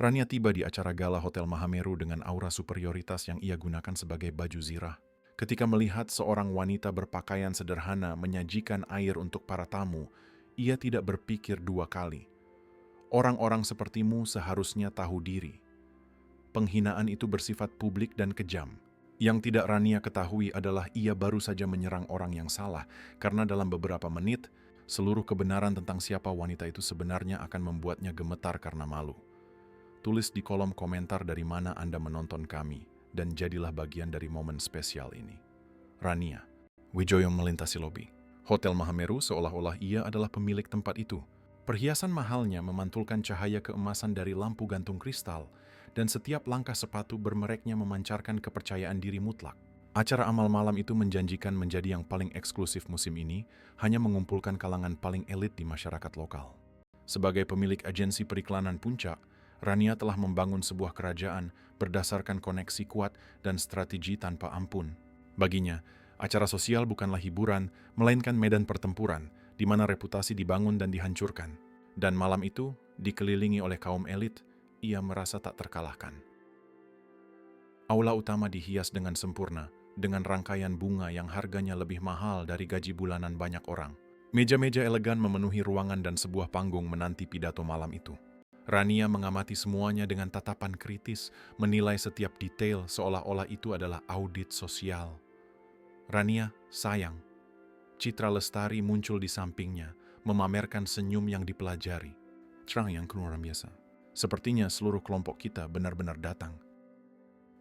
Rania tiba di acara gala Hotel Mahameru dengan aura superioritas yang ia gunakan sebagai baju zirah. Ketika melihat seorang wanita berpakaian sederhana menyajikan air untuk para tamu, ia tidak berpikir dua kali. Orang-orang sepertimu seharusnya tahu diri. Penghinaan itu bersifat publik dan kejam. Yang tidak Rania ketahui adalah ia baru saja menyerang orang yang salah, karena dalam beberapa menit, seluruh kebenaran tentang siapa wanita itu sebenarnya akan membuatnya gemetar karena malu. Tulis di kolom komentar dari mana Anda menonton kami, dan jadilah bagian dari momen spesial ini. Rania. Wijoyo melintasi lobi. Hotel Mahameru seolah-olah ia adalah pemilik tempat itu. Perhiasan mahalnya memantulkan cahaya keemasan dari lampu gantung kristal, dan setiap langkah sepatu bermereknya memancarkan kepercayaan diri mutlak. Acara amal malam itu menjanjikan menjadi yang paling eksklusif musim ini, hanya mengumpulkan kalangan paling elit di masyarakat lokal. Sebagai pemilik agensi periklanan puncak, Rania telah membangun sebuah kerajaan berdasarkan koneksi kuat dan strategi tanpa ampun. Baginya, acara sosial bukanlah hiburan, melainkan medan pertempuran, di mana reputasi dibangun dan dihancurkan. Dan malam itu, dikelilingi oleh kaum elit, ia merasa tak terkalahkan. Aula utama dihias dengan sempurna, dengan rangkaian bunga yang harganya lebih mahal dari gaji bulanan banyak orang. Meja-meja elegan memenuhi ruangan dan sebuah panggung menanti pidato malam itu. Rania mengamati semuanya dengan tatapan kritis, menilai setiap detail seolah-olah itu adalah audit sosial. Rania, sayang. Citra Lestari muncul di sampingnya, memamerkan senyum yang dipelajari. Cerang yang luar biasa. Sepertinya seluruh kelompok kita benar-benar datang.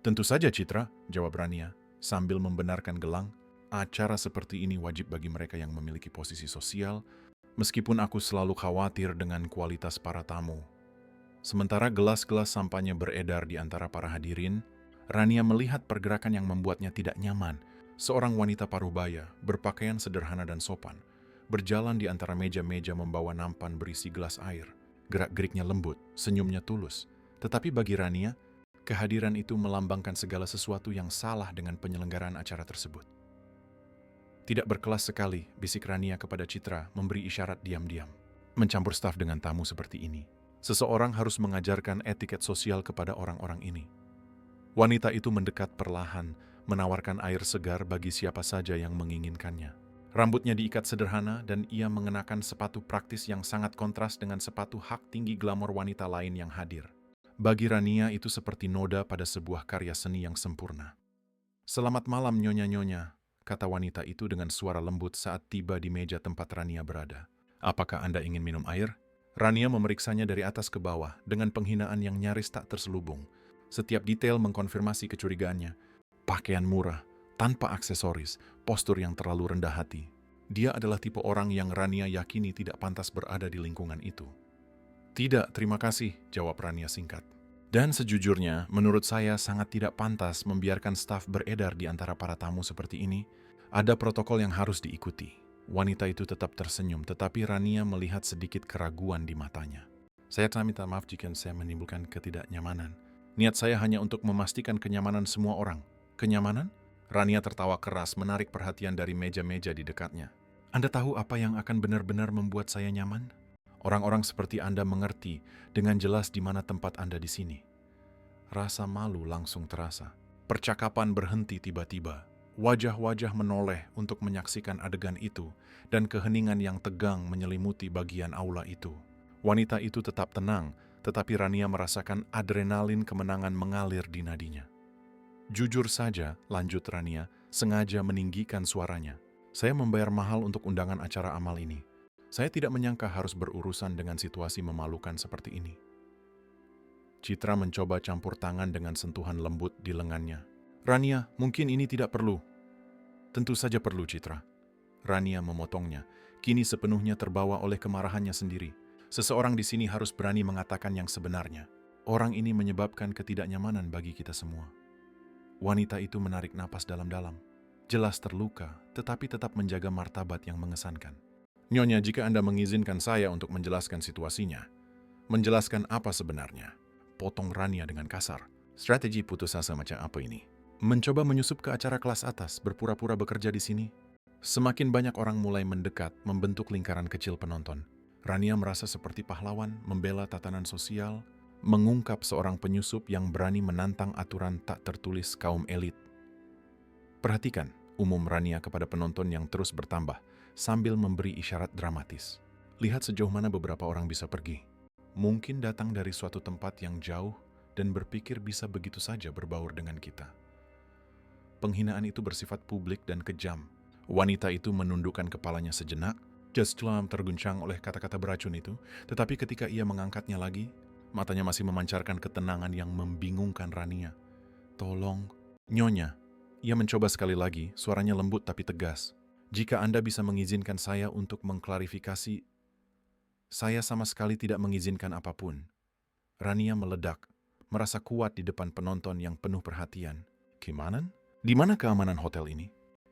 Tentu saja Citra, jawab Rania, sambil membenarkan gelang. Acara seperti ini wajib bagi mereka yang memiliki posisi sosial, meskipun aku selalu khawatir dengan kualitas para tamu. Sementara gelas-gelas sampahnya beredar di antara para hadirin, Rania melihat pergerakan yang membuatnya tidak nyaman. Seorang wanita parubaya, berpakaian sederhana dan sopan, berjalan di antara meja-meja membawa nampan berisi gelas air. Gerak-geriknya lembut, senyumnya tulus. Tetapi bagi Rania, kehadiran itu melambangkan segala sesuatu yang salah dengan penyelenggaraan acara tersebut. Tidak berkelas sekali, bisik Rania kepada Citra, memberi isyarat diam-diam. Mencampur staf dengan tamu seperti ini. Seseorang harus mengajarkan etiket sosial kepada orang-orang ini. Wanita itu mendekat perlahan, menawarkan air segar bagi siapa saja yang menginginkannya. Rambutnya diikat sederhana dan ia mengenakan sepatu praktis yang sangat kontras dengan sepatu hak tinggi glamor wanita lain yang hadir. Bagi Rania itu seperti noda pada sebuah karya seni yang sempurna. "Selamat malam nyonya-nyonya," kata wanita itu dengan suara lembut saat tiba di meja tempat Rania berada. "Apakah Anda ingin minum air?" Rania memeriksanya dari atas ke bawah dengan penghinaan yang nyaris tak terselubung. Setiap detail mengkonfirmasi kecurigaannya. Pakaian murah, tanpa aksesoris, postur yang terlalu rendah hati. Dia adalah tipe orang yang Rania yakini tidak pantas berada di lingkungan itu. "Tidak, terima kasih," jawab Rania singkat. "Dan sejujurnya, menurut saya sangat tidak pantas membiarkan staf beredar di antara para tamu seperti ini. Ada protokol yang harus diikuti." Wanita itu tetap tersenyum, tetapi Rania melihat sedikit keraguan di matanya. "Saya minta maaf jika saya menimbulkan ketidaknyamanan. Niat saya hanya untuk memastikan kenyamanan semua orang." "Kenyamanan?" Rania tertawa keras menarik perhatian dari meja-meja di dekatnya. "Anda tahu apa yang akan benar-benar membuat saya nyaman? Orang-orang seperti Anda mengerti dengan jelas di mana tempat Anda di sini." Rasa malu langsung terasa. Percakapan berhenti tiba-tiba. Wajah-wajah menoleh untuk menyaksikan adegan itu, dan keheningan yang tegang menyelimuti bagian aula itu. Wanita itu tetap tenang, tetapi Rania merasakan adrenalin kemenangan mengalir di nadinya. "Jujur saja," lanjut Rania, sengaja meninggikan suaranya. "Saya membayar mahal untuk undangan acara amal ini. Saya tidak menyangka harus berurusan dengan situasi memalukan seperti ini." Citra mencoba campur tangan dengan sentuhan lembut di lengannya. "Rania, mungkin ini tidak perlu." "Tentu saja perlu, Citra." Rania memotongnya, kini sepenuhnya terbawa oleh kemarahannya sendiri. Seseorang di sini harus berani mengatakan yang sebenarnya. Orang ini menyebabkan ketidaknyamanan bagi kita semua. Wanita itu menarik napas dalam-dalam. Jelas terluka, tetapi tetap menjaga martabat yang mengesankan. "Nyonya, jika Anda mengizinkan saya untuk menjelaskan situasinya." "Menjelaskan apa sebenarnya?" Potong Rania dengan kasar. "Strategi putus asa macam apa ini? Mencoba menyusup ke acara kelas atas, berpura-pura bekerja di sini?" Semakin banyak orang mulai mendekat, membentuk lingkaran kecil penonton. Rania merasa seperti pahlawan, membela tatanan sosial. mengungkap seorang penyusup yang berani menantang aturan tak tertulis kaum elit. Perhatikan umum Rania kepada penonton yang terus bertambah sambil memberi isyarat dramatis. Lihat sejauh mana beberapa orang bisa pergi. Mungkin datang dari suatu tempat yang jauh dan berpikir bisa begitu saja berbaur dengan kita. Penghinaan itu bersifat publik dan kejam. Wanita itu menundukkan kepalanya sejenak, Justlam terguncang oleh kata-kata beracun itu, tetapi ketika ia mengangkatnya lagi, matanya masih memancarkan ketenangan yang membingungkan Rania. "Tolong, Nyonya." Ia mencoba sekali lagi, suaranya lembut tapi tegas. "Jika Anda bisa mengizinkan saya untuk mengklarifikasi, saya sama sekali tidak mengizinkan apapun." Rania meledak, merasa kuat di depan penonton yang penuh perhatian. "Gimana? Di mana keamanan hotel ini?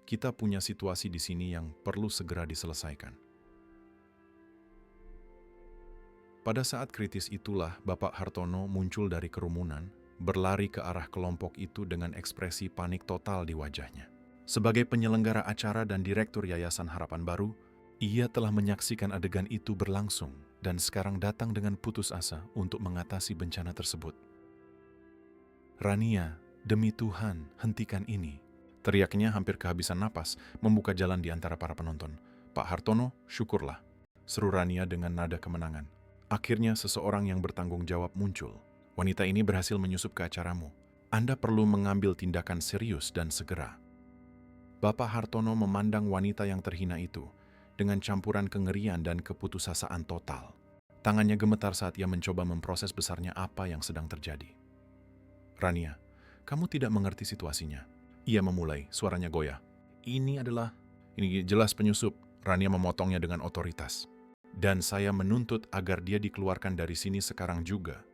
Kita punya situasi di sini yang perlu segera diselesaikan." Pada saat kritis itulah Bapak Hartono muncul dari kerumunan, berlari ke arah kelompok itu dengan ekspresi panik total di wajahnya. Sebagai penyelenggara acara dan direktur Yayasan Harapan Baru, ia telah menyaksikan adegan itu berlangsung dan sekarang datang dengan putus asa untuk mengatasi bencana tersebut. "Rania, demi Tuhan, hentikan ini!" Teriaknya hampir kehabisan napas, membuka jalan di antara para penonton. "Pak Hartono, syukurlah," seru Rania dengan nada kemenangan. "Akhirnya seseorang yang bertanggung jawab muncul. Wanita ini berhasil menyusup ke acaramu. Anda perlu mengambil tindakan serius dan segera." Bapak Hartono memandang wanita yang terhina itu dengan campuran kengerian dan keputusasaan total. Tangannya gemetar saat ia mencoba memproses besarnya apa yang sedang terjadi. "Rania, kamu tidak mengerti situasinya." Ia memulai, suaranya goyah. Ini jelas penyusup." Rania memotongnya dengan otoritas. "Dan saya menuntut agar dia dikeluarkan dari sini sekarang juga."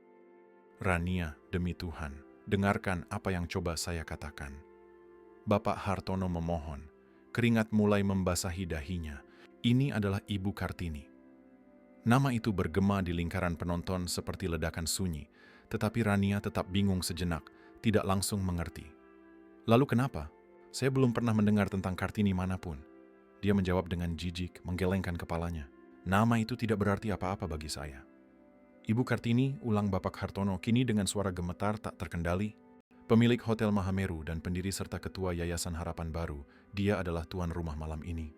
"Rania, demi Tuhan, dengarkan apa yang coba saya katakan." Bapak Hartono memohon. Keringat mulai membasahi dahinya. Ini adalah Ibu Kartini. Nama itu bergema di lingkaran penonton seperti ledakan sunyi, tetapi Rania tetap bingung sejenak, tidak langsung mengerti. "Lalu kenapa? Saya belum pernah mendengar tentang Kartini manapun." Dia menjawab dengan jijik, menggelengkan kepalanya. "Nama itu tidak berarti apa-apa bagi saya." "Ibu Kartini," ulang Bapak Hartono kini dengan suara gemetar tak terkendali. "Pemilik Hotel Mahameru dan pendiri serta ketua Yayasan Harapan Baru, dia adalah tuan rumah malam ini."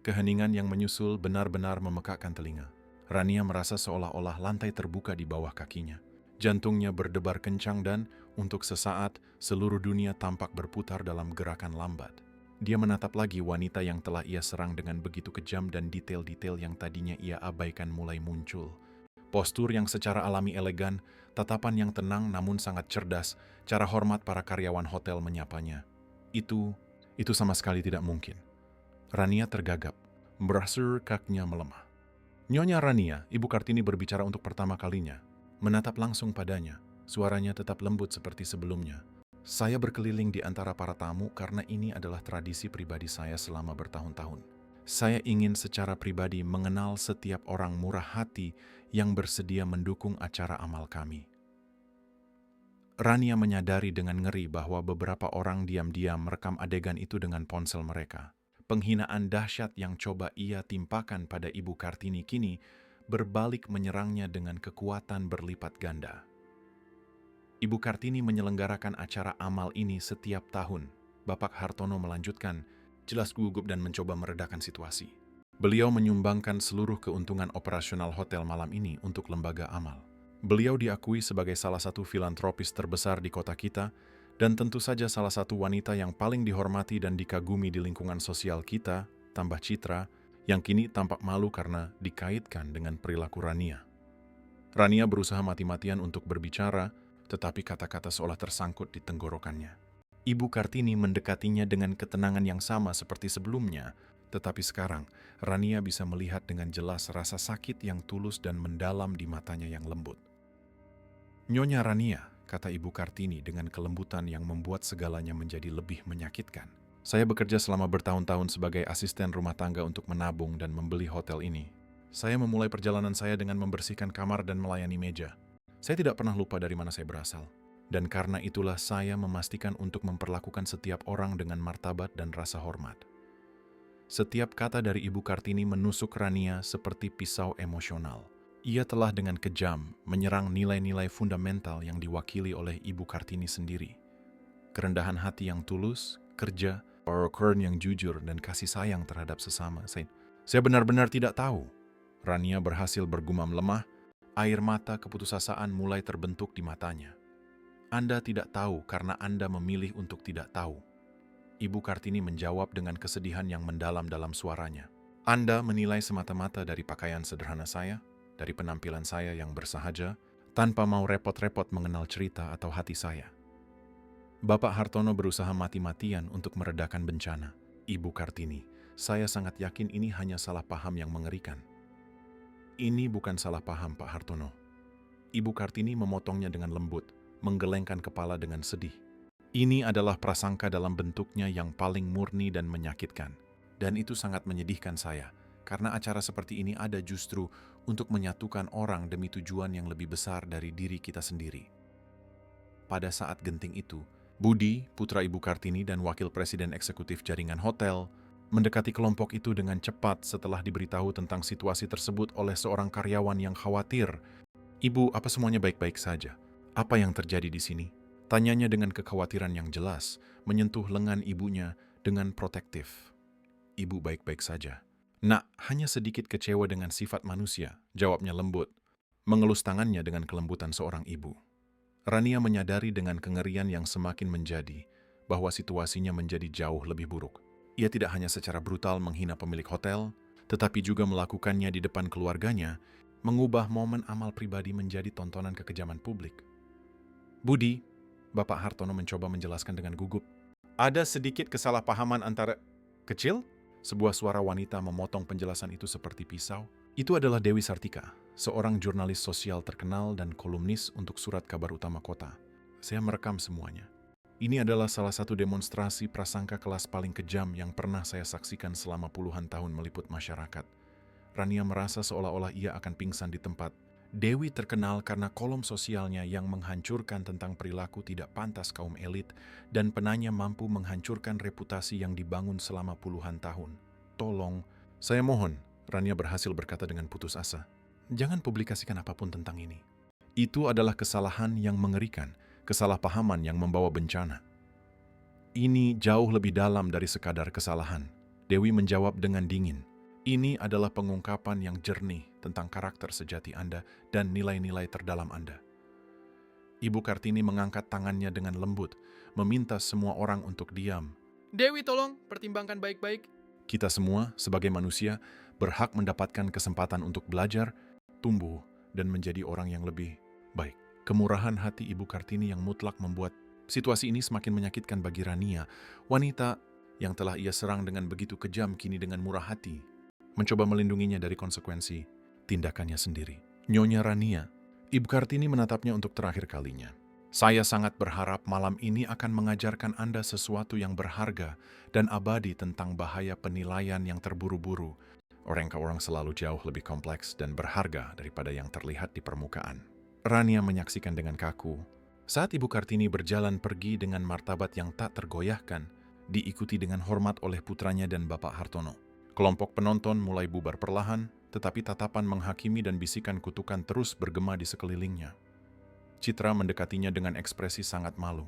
Keheningan yang menyusul benar-benar memekakkan telinga. Rania merasa seolah-olah lantai terbuka di bawah kakinya. Jantungnya berdebar kencang dan, untuk sesaat, seluruh dunia tampak berputar dalam gerakan lambat. Dia menatap lagi wanita yang telah ia serang dengan begitu kejam dan detail-detail yang tadinya ia abaikan mulai muncul. Postur yang secara alami elegan, tatapan yang tenang namun sangat cerdas, cara hormat para karyawan hotel menyapanya. Itu sama sekali tidak mungkin. Rania tergagap, merasa kakinya melemah. "Nyonya Rania," Ibu Kartini berbicara untuk pertama kalinya. Menatap langsung padanya, suaranya tetap lembut seperti sebelumnya. "Saya berkeliling di antara para tamu karena ini adalah tradisi pribadi saya selama bertahun-tahun. Saya ingin secara pribadi mengenal setiap orang murah hati yang bersedia mendukung acara amal kami." Rania menyadari dengan ngeri bahwa beberapa orang diam-diam merekam adegan itu dengan ponsel mereka. Penghinaan dahsyat yang coba ia timpakan pada Ibu Kartini kini berbalik menyerangnya dengan kekuatan berlipat ganda. Ibu Kartini menyelenggarakan acara amal ini setiap tahun. Bapak Hartono melanjutkan, jelas gugup dan mencoba meredakan situasi. "Beliau menyumbangkan seluruh keuntungan operasional hotel malam ini untuk lembaga amal. Beliau diakui sebagai salah satu filantropis terbesar di kota kita, dan tentu saja salah satu wanita yang paling dihormati dan dikagumi di lingkungan sosial kita, tambah Citra, yang kini tampak malu karena dikaitkan dengan perilaku Rania." Rania berusaha mati-matian untuk berbicara, tetapi kata-kata seolah tersangkut di tenggorokannya. Ibu Kartini mendekatinya dengan ketenangan yang sama seperti sebelumnya, tetapi sekarang Rania bisa melihat dengan jelas rasa sakit yang tulus dan mendalam di matanya yang lembut. "Nyonya Rania," kata Ibu Kartini dengan kelembutan yang membuat segalanya menjadi lebih menyakitkan. "Saya bekerja selama bertahun-tahun sebagai asisten rumah tangga untuk menabung dan membeli hotel ini. Saya memulai perjalanan saya dengan membersihkan kamar dan melayani meja. Saya tidak pernah lupa dari mana saya berasal. Dan karena itulah saya memastikan untuk memperlakukan setiap orang dengan martabat dan rasa hormat." Setiap kata dari Ibu Kartini menusuk Rania seperti pisau emosional. Ia telah dengan kejam menyerang nilai-nilai fundamental yang diwakili oleh Ibu Kartini sendiri. Kerendahan hati yang tulus, kerja, keren yang jujur, dan kasih sayang terhadap sesama. Saya benar-benar tidak tahu. Rania berhasil bergumam lemah, air mata keputusasaan mulai terbentuk di matanya. Anda tidak tahu karena Anda memilih untuk tidak tahu. Ibu Kartini menjawab dengan kesedihan yang mendalam dalam suaranya. Anda menilai semata-mata dari pakaian sederhana saya, dari penampilan saya yang bersahaja, tanpa mau repot-repot mengenal cerita atau hati saya. Bapak Hartono berusaha mati-matian untuk meredakan bencana. Ibu Kartini, saya sangat yakin ini hanya salah paham yang mengerikan. Ini bukan salah paham, Pak Hartono. Ibu Kartini memotongnya dengan lembut, menggelengkan kepala dengan sedih. Ini adalah prasangka dalam bentuknya yang paling murni dan menyakitkan. Dan itu sangat menyedihkan saya, karena acara seperti ini ada justru untuk menyatukan orang demi tujuan yang lebih besar dari diri kita sendiri. Pada saat genting itu, Budi, putra Ibu Kartini dan wakil presiden eksekutif jaringan hotel, mendekati kelompok itu dengan cepat setelah diberitahu tentang situasi tersebut oleh seorang karyawan yang khawatir. Ibu, apa semuanya baik-baik saja? Apa yang terjadi di sini? Tanyanya dengan kekhawatiran yang jelas, menyentuh lengan ibunya dengan protektif. Ibu baik-baik saja. Nak, hanya sedikit kecewa dengan sifat manusia, jawabnya lembut, mengelus tangannya dengan kelembutan seorang ibu. Rania menyadari dengan kengerian yang semakin menjadi bahwa situasinya menjadi jauh lebih buruk. Ia tidak hanya secara brutal menghina pemilik hotel, tetapi juga melakukannya di depan keluarganya, mengubah momen amal pribadi menjadi tontonan kekejaman publik. Budi, Bapak Hartono mencoba menjelaskan dengan gugup. Ada sedikit kesalahpahaman antara... Kecil? Sebuah suara wanita memotong penjelasan itu seperti pisau. Itu adalah Dewi Sartika, seorang jurnalis sosial terkenal dan kolumnis untuk surat kabar utama kota. Saya merekam semuanya. Ini adalah salah satu demonstrasi prasangka kelas paling kejam yang pernah saya saksikan selama puluhan tahun meliput masyarakat. Rania merasa seolah-olah ia akan pingsan di tempat. Dewi terkenal karena kolom sosialnya yang menghancurkan tentang perilaku tidak pantas kaum elit dan penanya mampu menghancurkan reputasi yang dibangun selama puluhan tahun. Tolong, saya mohon, Rania berhasil berkata dengan putus asa. Jangan publikasikan apapun tentang ini. Itu adalah kesalahan yang mengerikan, kesalahpahaman yang membawa bencana. Ini jauh lebih dalam dari sekadar kesalahan. Dewi menjawab dengan dingin. Ini adalah pengungkapan yang jernih tentang karakter sejati Anda dan nilai-nilai terdalam Anda. Ibu Kartini mengangkat tangannya dengan lembut, meminta semua orang untuk diam. Dewi, tolong pertimbangkan baik-baik. Kita semua, sebagai manusia, berhak mendapatkan kesempatan untuk belajar, tumbuh, dan menjadi orang yang lebih baik. Kemurahan hati Ibu Kartini yang mutlak membuat situasi ini semakin menyakitkan bagi Rania. Wanita yang telah ia serang dengan begitu kejam kini dengan murah hati mencoba melindunginya dari konsekuensi tindakannya sendiri. Nyonya Rania, Ibu Kartini menatapnya untuk terakhir kalinya. Saya sangat berharap malam ini akan mengajarkan Anda sesuatu yang berharga dan abadi tentang bahaya penilaian yang terburu-buru. Orang selalu jauh lebih kompleks dan berharga daripada yang terlihat di permukaan. Rania menyaksikan dengan kaku saat Ibu Kartini berjalan pergi dengan martabat yang tak tergoyahkan, diikuti dengan hormat oleh putranya dan Bapak Hartono. Kelompok penonton mulai bubar perlahan, tetapi tatapan menghakimi dan bisikan kutukan terus bergema di sekelilingnya. Citra mendekatinya dengan ekspresi sangat malu.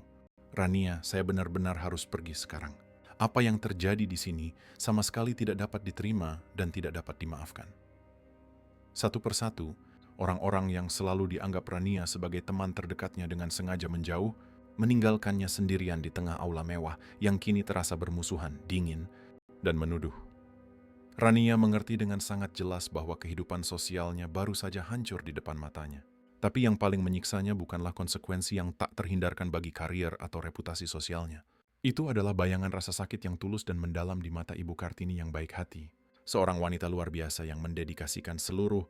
Rania, saya benar-benar harus pergi sekarang. Apa yang terjadi di sini sama sekali tidak dapat diterima dan tidak dapat dimaafkan. Satu persatu, orang-orang yang selalu dianggap Rania sebagai teman terdekatnya dengan sengaja menjauh, meninggalkannya sendirian di tengah aula mewah yang kini terasa bermusuhan, dingin, dan menuduh. Rania mengerti dengan sangat jelas bahwa kehidupan sosialnya baru saja hancur di depan matanya. Tapi yang paling menyiksanya bukanlah konsekuensi yang tak terhindarkan bagi karier atau reputasi sosialnya. Itu adalah bayangan rasa sakit yang tulus dan mendalam di mata Ibu Kartini yang baik hati. Seorang wanita luar biasa yang mendedikasikan seluruh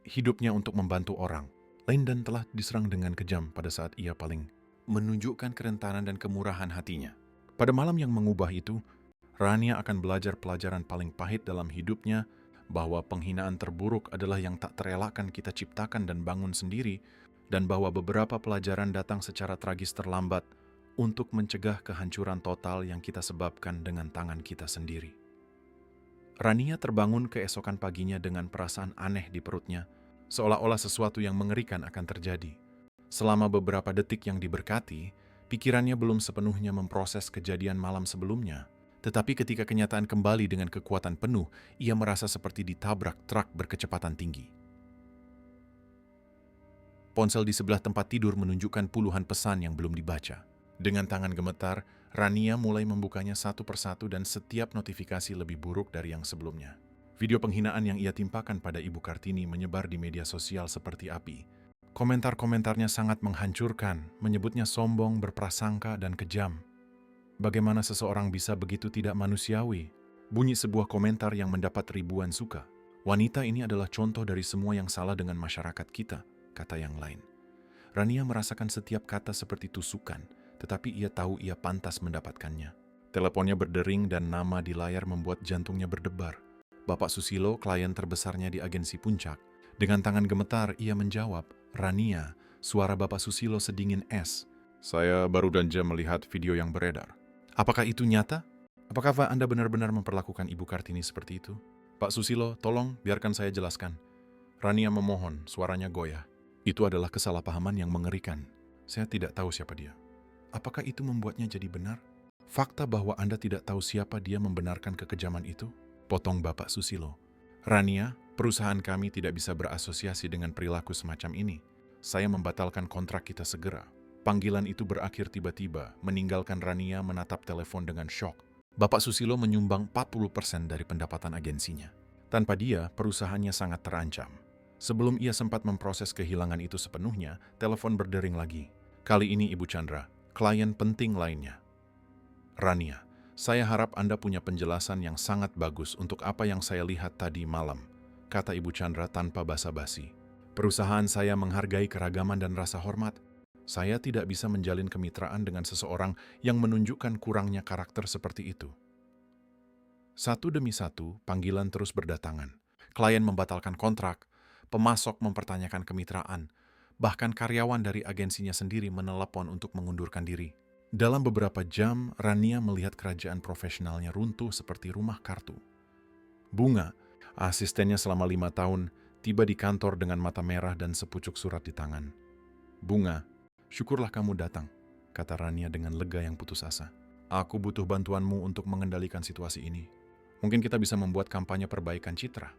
hidupnya untuk membantu orang. Lain dan telah diserang dengan kejam pada saat ia paling menunjukkan kerentanan dan kemurahan hatinya. Pada malam yang mengubah itu, Rania akan belajar pelajaran paling pahit dalam hidupnya, bahwa penghinaan terburuk adalah yang tak terelakkan kita ciptakan dan bangun sendiri, dan bahwa beberapa pelajaran datang secara tragis terlambat untuk mencegah kehancuran total yang kita sebabkan dengan tangan kita sendiri. Rania terbangun keesokan paginya dengan perasaan aneh di perutnya, seolah-olah sesuatu yang mengerikan akan terjadi. Selama beberapa detik yang diberkati, pikirannya belum sepenuhnya memproses kejadian malam sebelumnya. Tetapi ketika kenyataan kembali dengan kekuatan penuh, ia merasa seperti ditabrak truk berkecepatan tinggi. Ponsel di sebelah tempat tidur menunjukkan puluhan pesan yang belum dibaca. Dengan tangan gemetar, Rania mulai membukanya satu persatu dan setiap notifikasi lebih buruk dari yang sebelumnya. Video penghinaan yang ia timpakan pada Ibu Kartini menyebar di media sosial seperti api. Komentar-komentarnya sangat menghancurkan, menyebutnya sombong, berprasangka, dan kejam. Bagaimana seseorang bisa begitu tidak manusiawi? Bunyi sebuah komentar yang mendapat ribuan suka. Wanita ini adalah contoh dari semua yang salah dengan masyarakat kita, kata yang lain. Rania merasakan setiap kata seperti tusukan, tetapi ia tahu ia pantas mendapatkannya. Teleponnya berdering dan nama di layar membuat jantungnya berdebar. Bapak Susilo, klien terbesarnya di agensi Puncak. Dengan tangan gemetar, ia menjawab, "Rania," suara Bapak Susilo sedingin es. "Saya baru saja melihat video yang beredar." "Apakah itu nyata? Apakah Anda benar-benar memperlakukan Ibu Kartini seperti itu?" "Pak Susilo, tolong biarkan saya jelaskan." Rania memohon, suaranya goyah. "Itu adalah kesalahpahaman yang mengerikan. Saya tidak tahu siapa dia." "Apakah itu membuatnya jadi benar? Fakta bahwa Anda tidak tahu siapa dia membenarkan kekejaman itu?" Potong Bapak Susilo. "Rania, perusahaan kami tidak bisa berasosiasi dengan perilaku semacam ini. Saya membatalkan kontrak kita segera." Panggilan itu berakhir tiba-tiba, meninggalkan Rania menatap telepon dengan syok. Bapak Susilo menyumbang 40% dari pendapatan agensinya. Tanpa dia, perusahaannya sangat terancam. Sebelum ia sempat memproses kehilangan itu sepenuhnya, telepon berdering lagi. Kali ini Ibu Chandra, klien penting lainnya. "Rania, saya harap Anda punya penjelasan yang sangat bagus untuk apa yang saya lihat tadi malam," kata Ibu Chandra tanpa basa-basi. "Perusahaan saya menghargai keragaman dan rasa hormat. Saya tidak bisa menjalin kemitraan dengan seseorang yang menunjukkan kurangnya karakter seperti itu." Satu demi satu, panggilan terus berdatangan. Klien membatalkan kontrak, pemasok mempertanyakan kemitraan, bahkan karyawan dari agensinya sendiri menelepon untuk mengundurkan diri. Dalam beberapa jam, Rania melihat kerajaan profesionalnya runtuh seperti rumah kartu. Bunga, asistennya selama 5 tahun, tiba di kantor dengan mata merah dan sepucuk surat di tangan. "Bunga, syukurlah kamu datang," kata Rania dengan lega yang putus asa. "Aku butuh bantuanmu untuk mengendalikan situasi ini. Mungkin kita bisa membuat kampanye perbaikan citra."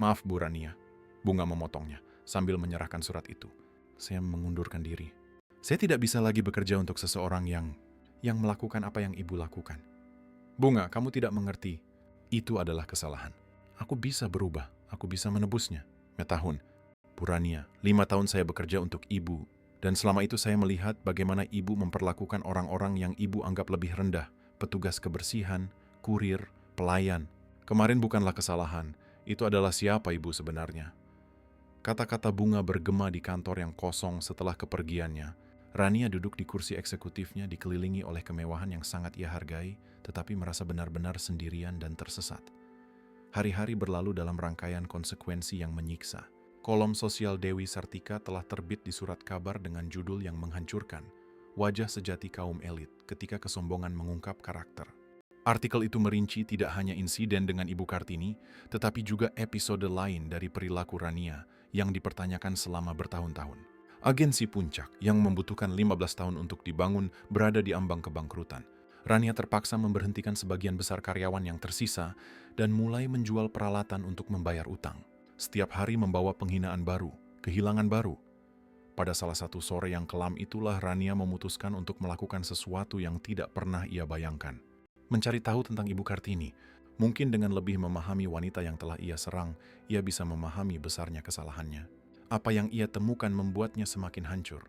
"Maaf Bu Rania," Bunga memotongnya sambil menyerahkan surat itu. "Saya mengundurkan diri. Saya tidak bisa lagi bekerja untuk seseorang yang melakukan apa yang Ibu lakukan." "Bunga, kamu tidak mengerti. Itu adalah kesalahan. Aku bisa berubah, aku bisa menebusnya." "Metahun, Bu Rania, 5 tahun saya bekerja untuk Ibu, dan selama itu saya melihat bagaimana Ibu memperlakukan orang-orang yang Ibu anggap lebih rendah, petugas kebersihan, kurir, pelayan. Kemarin bukanlah kesalahan, itu adalah siapa Ibu sebenarnya." Kata-kata Bunga bergema di kantor yang kosong setelah kepergiannya. Rania duduk di kursi eksekutifnya dikelilingi oleh kemewahan yang sangat ia hargai, tetapi merasa benar-benar sendirian dan tersesat. Hari-hari berlalu dalam rangkaian konsekuensi yang menyiksa. Kolom sosial Dewi Sartika telah terbit di surat kabar dengan judul yang menghancurkan, "Wajah sejati kaum elit ketika kesombongan mengungkap karakter." Artikel itu merinci tidak hanya insiden dengan Ibu Kartini, tetapi juga episode lain dari perilaku Rania yang dipertanyakan selama bertahun-tahun. Agensi Puncak yang membutuhkan 15 tahun untuk dibangun berada di ambang kebangkrutan. Rania terpaksa memberhentikan sebagian besar karyawan yang tersisa dan mulai menjual peralatan untuk membayar utang. Setiap hari membawa penghinaan baru, kehilangan baru. Pada salah satu sore yang kelam itulah Rania memutuskan untuk melakukan sesuatu yang tidak pernah ia bayangkan. Mencari tahu tentang Ibu Kartini. Mungkin dengan lebih memahami wanita yang telah ia serang, ia bisa memahami besarnya kesalahannya. Apa yang ia temukan membuatnya semakin hancur.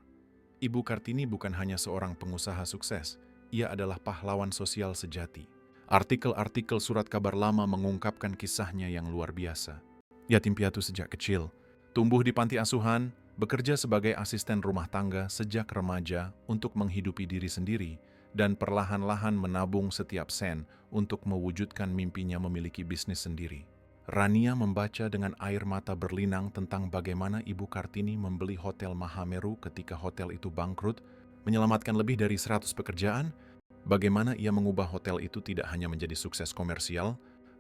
Ibu Kartini bukan hanya seorang pengusaha sukses, ia adalah pahlawan sosial sejati. Artikel-artikel surat kabar lama mengungkapkan kisahnya yang luar biasa. Yatim piatu sejak kecil, tumbuh di panti asuhan, bekerja sebagai asisten rumah tangga sejak remaja untuk menghidupi diri sendiri, dan perlahan-lahan menabung setiap sen untuk mewujudkan mimpinya memiliki bisnis sendiri. Rania membaca dengan air mata berlinang tentang bagaimana Ibu Kartini membeli Hotel Mahameru ketika hotel itu bangkrut, menyelamatkan lebih dari 100 pekerjaan, bagaimana ia mengubah hotel itu tidak hanya menjadi sukses komersial,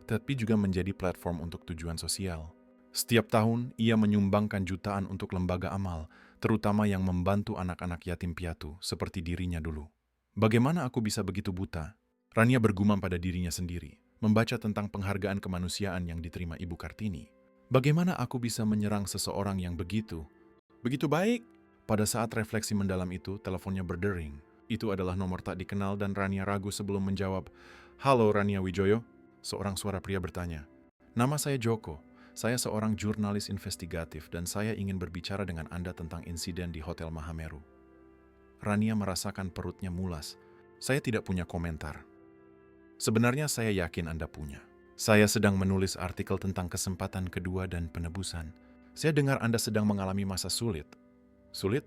tapi juga menjadi platform untuk tujuan sosial. Setiap tahun, ia menyumbangkan jutaan untuk lembaga amal, terutama yang membantu anak-anak yatim piatu seperti dirinya dulu. Bagaimana aku bisa begitu buta? Rania bergumam pada dirinya sendiri, membaca tentang penghargaan kemanusiaan yang diterima Ibu Kartini. Bagaimana aku bisa menyerang seseorang yang begitu baik? Pada saat refleksi mendalam itu, teleponnya berdering. Itu adalah nomor tak dikenal dan Rania ragu sebelum menjawab. "Halo Rania Wijoyo?" Seorang suara pria bertanya. "Nama saya Joko. Saya seorang jurnalis investigatif dan saya ingin berbicara dengan Anda tentang insiden di Hotel Mahameru." Rania merasakan perutnya mulas. "Saya tidak punya komentar." "Sebenarnya saya yakin Anda punya. Saya sedang menulis artikel tentang kesempatan kedua dan penebusan. Saya dengar Anda sedang mengalami masa sulit." "Sulit?"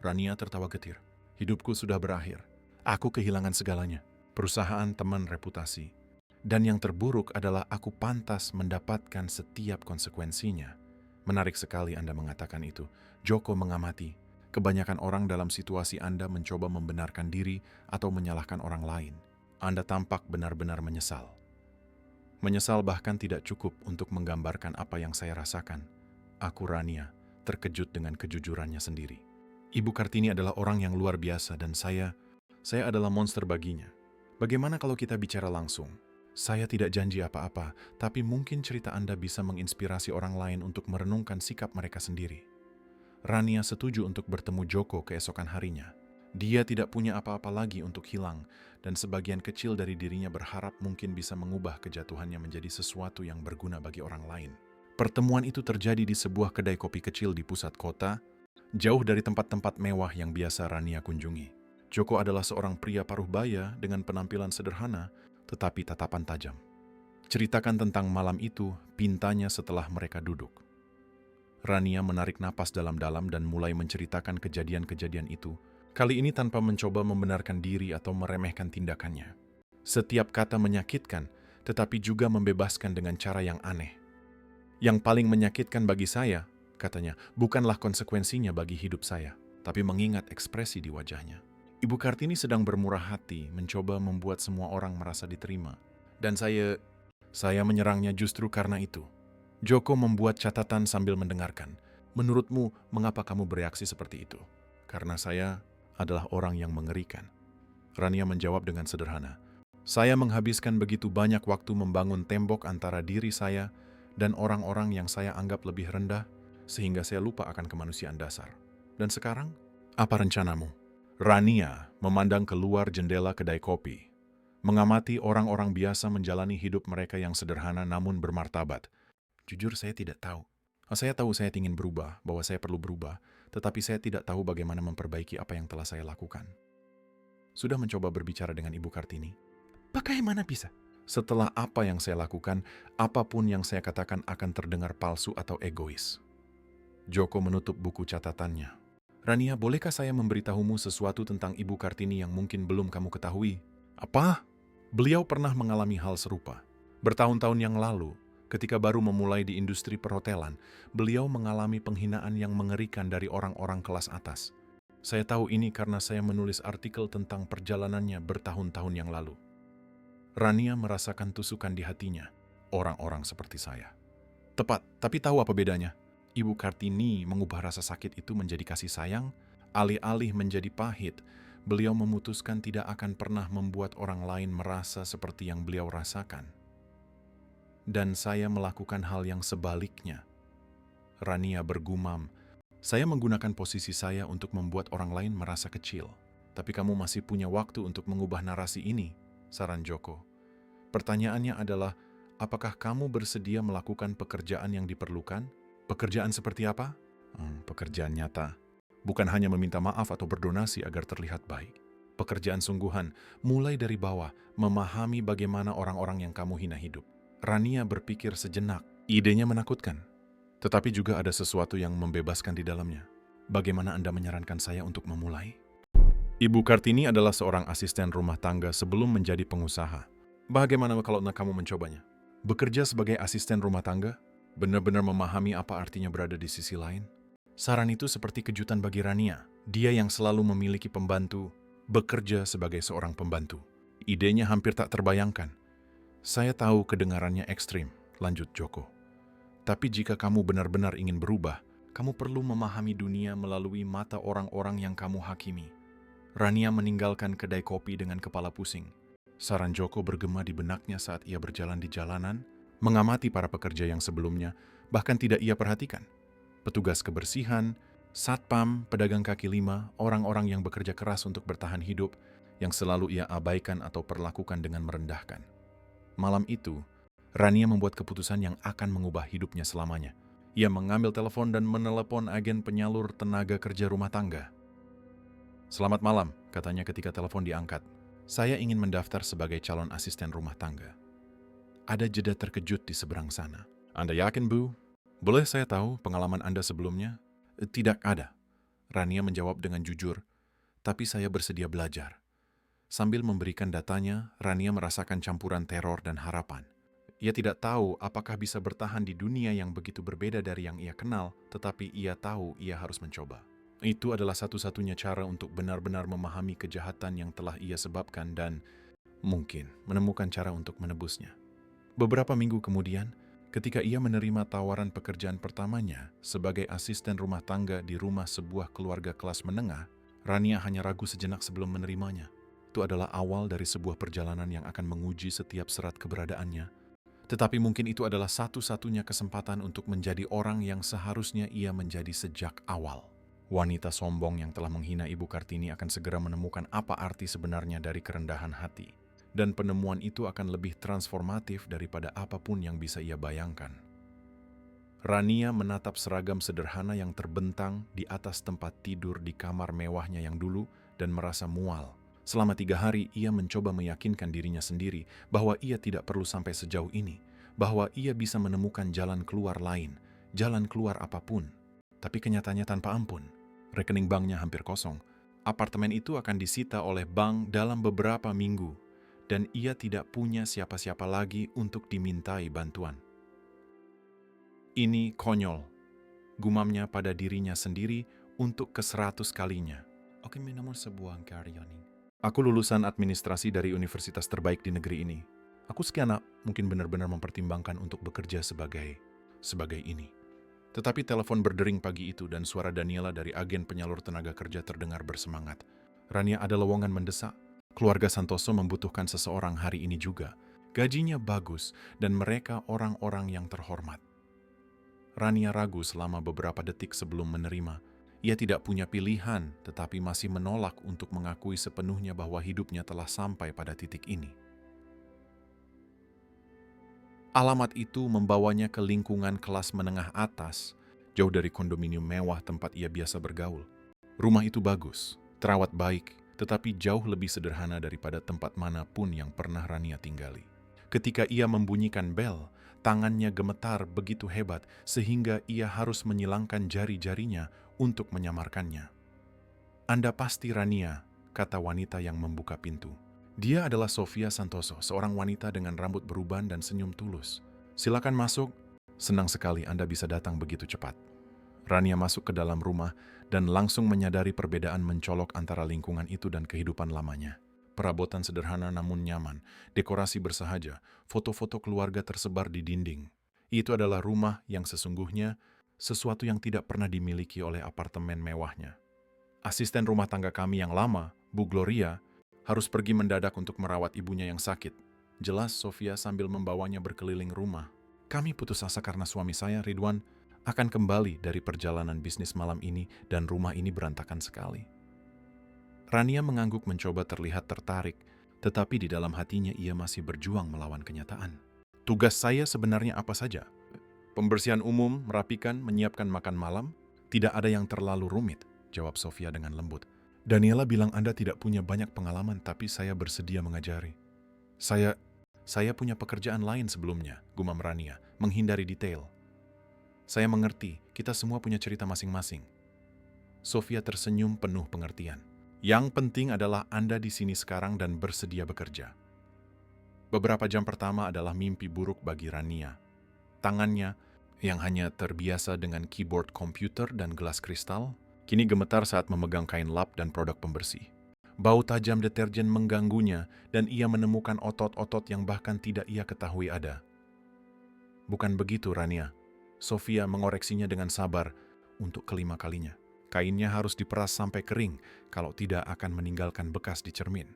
Rania tertawa getir. "Hidupku sudah berakhir. Aku kehilangan segalanya. Perusahaan, teman, reputasi. Dan yang terburuk adalah aku pantas mendapatkan setiap konsekuensinya." "Menarik sekali Anda mengatakan itu." Joko mengamati. "Kebanyakan orang dalam situasi Anda mencoba membenarkan diri atau menyalahkan orang lain. Anda tampak benar-benar menyesal." "Menyesal bahkan tidak cukup untuk menggambarkan apa yang saya rasakan." Aku, Rania, terkejut dengan kejujurannya sendiri. Ibu Kartini adalah orang yang luar biasa dan saya adalah monster baginya. Bagaimana kalau kita bicara langsung? Saya tidak janji apa-apa, tapi mungkin cerita Anda bisa menginspirasi orang lain untuk merenungkan sikap mereka sendiri. Rania setuju untuk bertemu Joko keesokan harinya. Dia tidak punya apa-apa lagi untuk hilang, dan sebagian kecil dari dirinya berharap mungkin bisa mengubah kejatuhannya menjadi sesuatu yang berguna bagi orang lain. Pertemuan itu terjadi di sebuah kedai kopi kecil di pusat kota, jauh dari tempat-tempat mewah yang biasa Rania kunjungi. Joko adalah seorang pria paruh baya dengan penampilan sederhana, tetapi tatapan tajam. "Ceritakan tentang malam itu," pintanya setelah mereka duduk. Rania menarik napas dalam-dalam dan mulai menceritakan kejadian-kejadian itu, kali ini tanpa mencoba membenarkan diri atau meremehkan tindakannya. Setiap kata menyakitkan, tetapi juga membebaskan dengan cara yang aneh. "Yang paling menyakitkan bagi saya," katanya, "bukanlah konsekuensinya bagi hidup saya, tapi mengingat ekspresi di wajahnya. Ibu Kartini sedang bermurah hati, mencoba membuat semua orang merasa diterima. Dan saya menyerangnya justru karena itu." Joko membuat catatan sambil mendengarkan. "Menurutmu, mengapa kamu bereaksi seperti itu?" "Karena saya adalah orang yang mengerikan." Rania menjawab dengan sederhana. "Saya menghabiskan begitu banyak waktu membangun tembok antara diri saya dan orang-orang yang saya anggap lebih rendah, sehingga saya lupa akan kemanusiaan dasar. Dan sekarang, apa rencanamu?" Rania memandang keluar jendela kedai kopi, mengamati orang-orang biasa menjalani hidup mereka yang sederhana namun bermartabat. "Jujur saya tidak tahu. Saya tahu saya ingin berubah, bahwa saya perlu berubah, tetapi saya tidak tahu bagaimana memperbaiki apa yang telah saya lakukan." "Sudah mencoba berbicara dengan Ibu Kartini?" "Bagaimana bisa? Setelah apa yang saya lakukan, apapun yang saya katakan akan terdengar palsu atau egois." Joko menutup buku catatannya. "Rania, bolehkah saya memberitahumu sesuatu tentang Ibu Kartini yang mungkin belum kamu ketahui?" "Apa?" "Beliau pernah mengalami hal serupa. Bertahun-tahun yang lalu, ketika baru memulai di industri perhotelan, beliau mengalami penghinaan yang mengerikan dari orang-orang kelas atas. Saya tahu ini karena saya menulis artikel tentang perjalanannya bertahun-tahun yang lalu." Rania merasakan tusukan di hatinya. Orang-orang seperti saya. Tepat, tapi tahu apa bedanya? Ibu Kartini mengubah rasa sakit itu menjadi kasih sayang, alih-alih menjadi pahit. Beliau memutuskan tidak akan pernah membuat orang lain merasa seperti yang beliau rasakan. Dan saya melakukan hal yang sebaliknya. Rania bergumam, "Saya menggunakan posisi saya untuk membuat orang lain merasa kecil. Tapi kamu masih punya waktu untuk mengubah narasi ini," saran Joko. "Pertanyaannya adalah, apakah kamu bersedia melakukan pekerjaan yang diperlukan?" "Pekerjaan seperti apa?" Pekerjaan nyata. Bukan hanya meminta maaf atau berdonasi agar terlihat baik. Pekerjaan sungguhan, mulai dari bawah, memahami bagaimana orang-orang yang kamu hina hidup." Rania berpikir sejenak. Idenya menakutkan, tetapi juga ada sesuatu yang membebaskan di dalamnya. "Bagaimana Anda menyarankan saya untuk memulai?" Ibu Kartini adalah seorang asisten rumah tangga sebelum menjadi pengusaha. Bagaimana kalau kamu mencobanya? Bekerja sebagai asisten rumah tangga? Benar-benar memahami apa artinya berada di sisi lain? Saran itu seperti kejutan bagi Rania. Dia yang selalu memiliki pembantu, bekerja sebagai seorang pembantu. Idenya hampir tak terbayangkan. "Saya tahu kedengarannya ekstrim," lanjut Joko. Tapi jika kamu benar-benar ingin berubah, kamu perlu memahami dunia melalui mata orang-orang yang kamu hakimi. Rania meninggalkan kedai kopi dengan kepala pusing. Saran Joko bergema di benaknya saat ia berjalan di jalanan, mengamati para pekerja yang sebelumnya, bahkan tidak ia perhatikan. Petugas kebersihan, satpam, pedagang kaki lima, orang-orang yang bekerja keras untuk bertahan hidup, yang selalu ia abaikan atau perlakukan dengan merendahkan. Malam itu, Rania membuat keputusan yang akan mengubah hidupnya selamanya. Ia mengambil telepon dan menelepon agen penyalur tenaga kerja rumah tangga. "Selamat malam," katanya ketika telepon diangkat. "Saya ingin mendaftar sebagai calon asisten rumah tangga." Ada jeda terkejut di seberang sana. "Anda yakin, Bu? Boleh saya tahu pengalaman Anda sebelumnya?" "Tidak ada," Rania menjawab dengan jujur, "tapi saya bersedia belajar." Sambil memberikan datanya, Rania merasakan campuran teror dan harapan. Ia tidak tahu apakah bisa bertahan di dunia yang begitu berbeda dari yang ia kenal, tetapi ia tahu ia harus mencoba. Itu adalah satu-satunya cara untuk benar-benar memahami kejahatan yang telah ia sebabkan dan mungkin menemukan cara untuk menebusnya. Beberapa minggu kemudian, ketika ia menerima tawaran pekerjaan pertamanya sebagai asisten rumah tangga di rumah sebuah keluarga kelas menengah, Rania hanya ragu sejenak sebelum menerimanya. Itu adalah awal dari sebuah perjalanan yang akan menguji setiap serat keberadaannya. Tetapi mungkin itu adalah satu-satunya kesempatan untuk menjadi orang yang seharusnya ia menjadi sejak awal. Wanita sombong yang telah menghina Ibu Kartini akan segera menemukan apa arti sebenarnya dari kerendahan hati. Dan penemuan itu akan lebih transformatif daripada apapun yang bisa ia bayangkan. Rania menatap seragam sederhana yang terbentang di atas tempat tidur di kamar mewahnya yang dulu dan merasa mual. Selama 3 hari, ia mencoba meyakinkan dirinya sendiri bahwa ia tidak perlu sampai sejauh ini, bahwa ia bisa menemukan jalan keluar lain, jalan keluar apapun. Tapi kenyataannya tanpa ampun. Rekening banknya hampir kosong. Apartemen itu akan disita oleh bank dalam beberapa minggu, dan ia tidak punya siapa-siapa lagi untuk dimintai bantuan. "Ini konyol," gumamnya pada dirinya sendiri untuk ke-100 kalinya. "Oke, nomor sebuah karyani. Aku lulusan administrasi dari universitas terbaik di negeri ini. Aku sekian mungkin benar-benar mempertimbangkan untuk bekerja sebagai ini." Tetapi telepon berdering pagi itu dan suara Daniela dari agen penyalur tenaga kerja terdengar bersemangat. "Rania, ada lowongan mendesak. Keluarga Santoso membutuhkan seseorang hari ini juga. Gajinya bagus dan mereka orang-orang yang terhormat." Rania ragu selama beberapa detik sebelum menerima. Ia tidak punya pilihan, tetapi masih menolak untuk mengakui sepenuhnya bahwa hidupnya telah sampai pada titik ini. Alamat itu membawanya ke lingkungan kelas menengah atas, jauh dari kondominium mewah tempat ia biasa bergaul. Rumah itu bagus, terawat baik, tetapi jauh lebih sederhana daripada tempat manapun yang pernah Rania tinggali. Ketika ia membunyikan bel, tangannya gemetar begitu hebat sehingga ia harus menyilangkan jari-jarinya untuk menyamarkannya. "Anda pasti Rania," kata wanita yang membuka pintu. Dia adalah Sofia Santoso, seorang wanita dengan rambut beruban dan senyum tulus. "Silakan masuk. Senang sekali Anda bisa datang begitu cepat." Rania masuk ke dalam rumah dan langsung menyadari perbedaan mencolok antara lingkungan itu dan kehidupan lamanya. Perabotan sederhana namun nyaman, dekorasi bersahaja, foto-foto keluarga tersebar di dinding. Itu adalah rumah yang sesungguhnya, sesuatu yang tidak pernah dimiliki oleh apartemen mewahnya. "Asisten rumah tangga kami yang lama, Bu Gloria, harus pergi mendadak untuk merawat ibunya yang sakit," jelas Sofia sambil membawanya berkeliling rumah. "Kami putus asa karena suami saya, Ridwan, akan kembali dari perjalanan bisnis malam ini dan rumah ini berantakan sekali." Rania mengangguk mencoba terlihat tertarik, tetapi di dalam hatinya ia masih berjuang melawan kenyataan. "Tugas saya sebenarnya apa saja? Pembersihan umum, merapikan, menyiapkan makan malam, tidak ada yang terlalu rumit," jawab Sofia dengan lembut. "Daniela bilang Anda tidak punya banyak pengalaman, tapi saya bersedia mengajari." Saya punya pekerjaan lain sebelumnya," gumam Rania, menghindari detail. "Saya mengerti, kita semua punya cerita masing-masing." Sofia tersenyum penuh pengertian. "Yang penting adalah Anda di sini sekarang dan bersedia bekerja." Beberapa jam pertama adalah mimpi buruk bagi Rania. Tangannya, yang hanya terbiasa dengan keyboard komputer dan gelas kristal, kini gemetar saat memegang kain lap dan produk pembersih. Bau tajam deterjen mengganggunya dan ia menemukan otot-otot yang bahkan tidak ia ketahui ada. "Bukan begitu, Rania. Sofia mengoreksinya dengan sabar untuk kelima kalinya. Kainnya harus diperas sampai kering, kalau tidak akan meninggalkan bekas di cermin.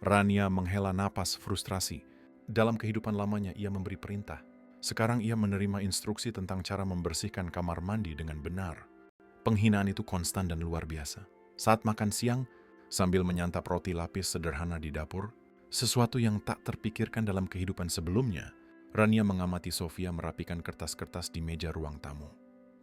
Rania menghela napas frustrasi. Dalam kehidupan lamanya ia memberi perintah. Sekarang ia menerima instruksi tentang cara membersihkan kamar mandi dengan benar. Penghinaan itu konstan dan luar biasa. Saat makan siang, sambil menyantap roti lapis sederhana di dapur, sesuatu yang tak terpikirkan dalam kehidupan sebelumnya, Rania mengamati Sofia merapikan kertas-kertas di meja ruang tamu.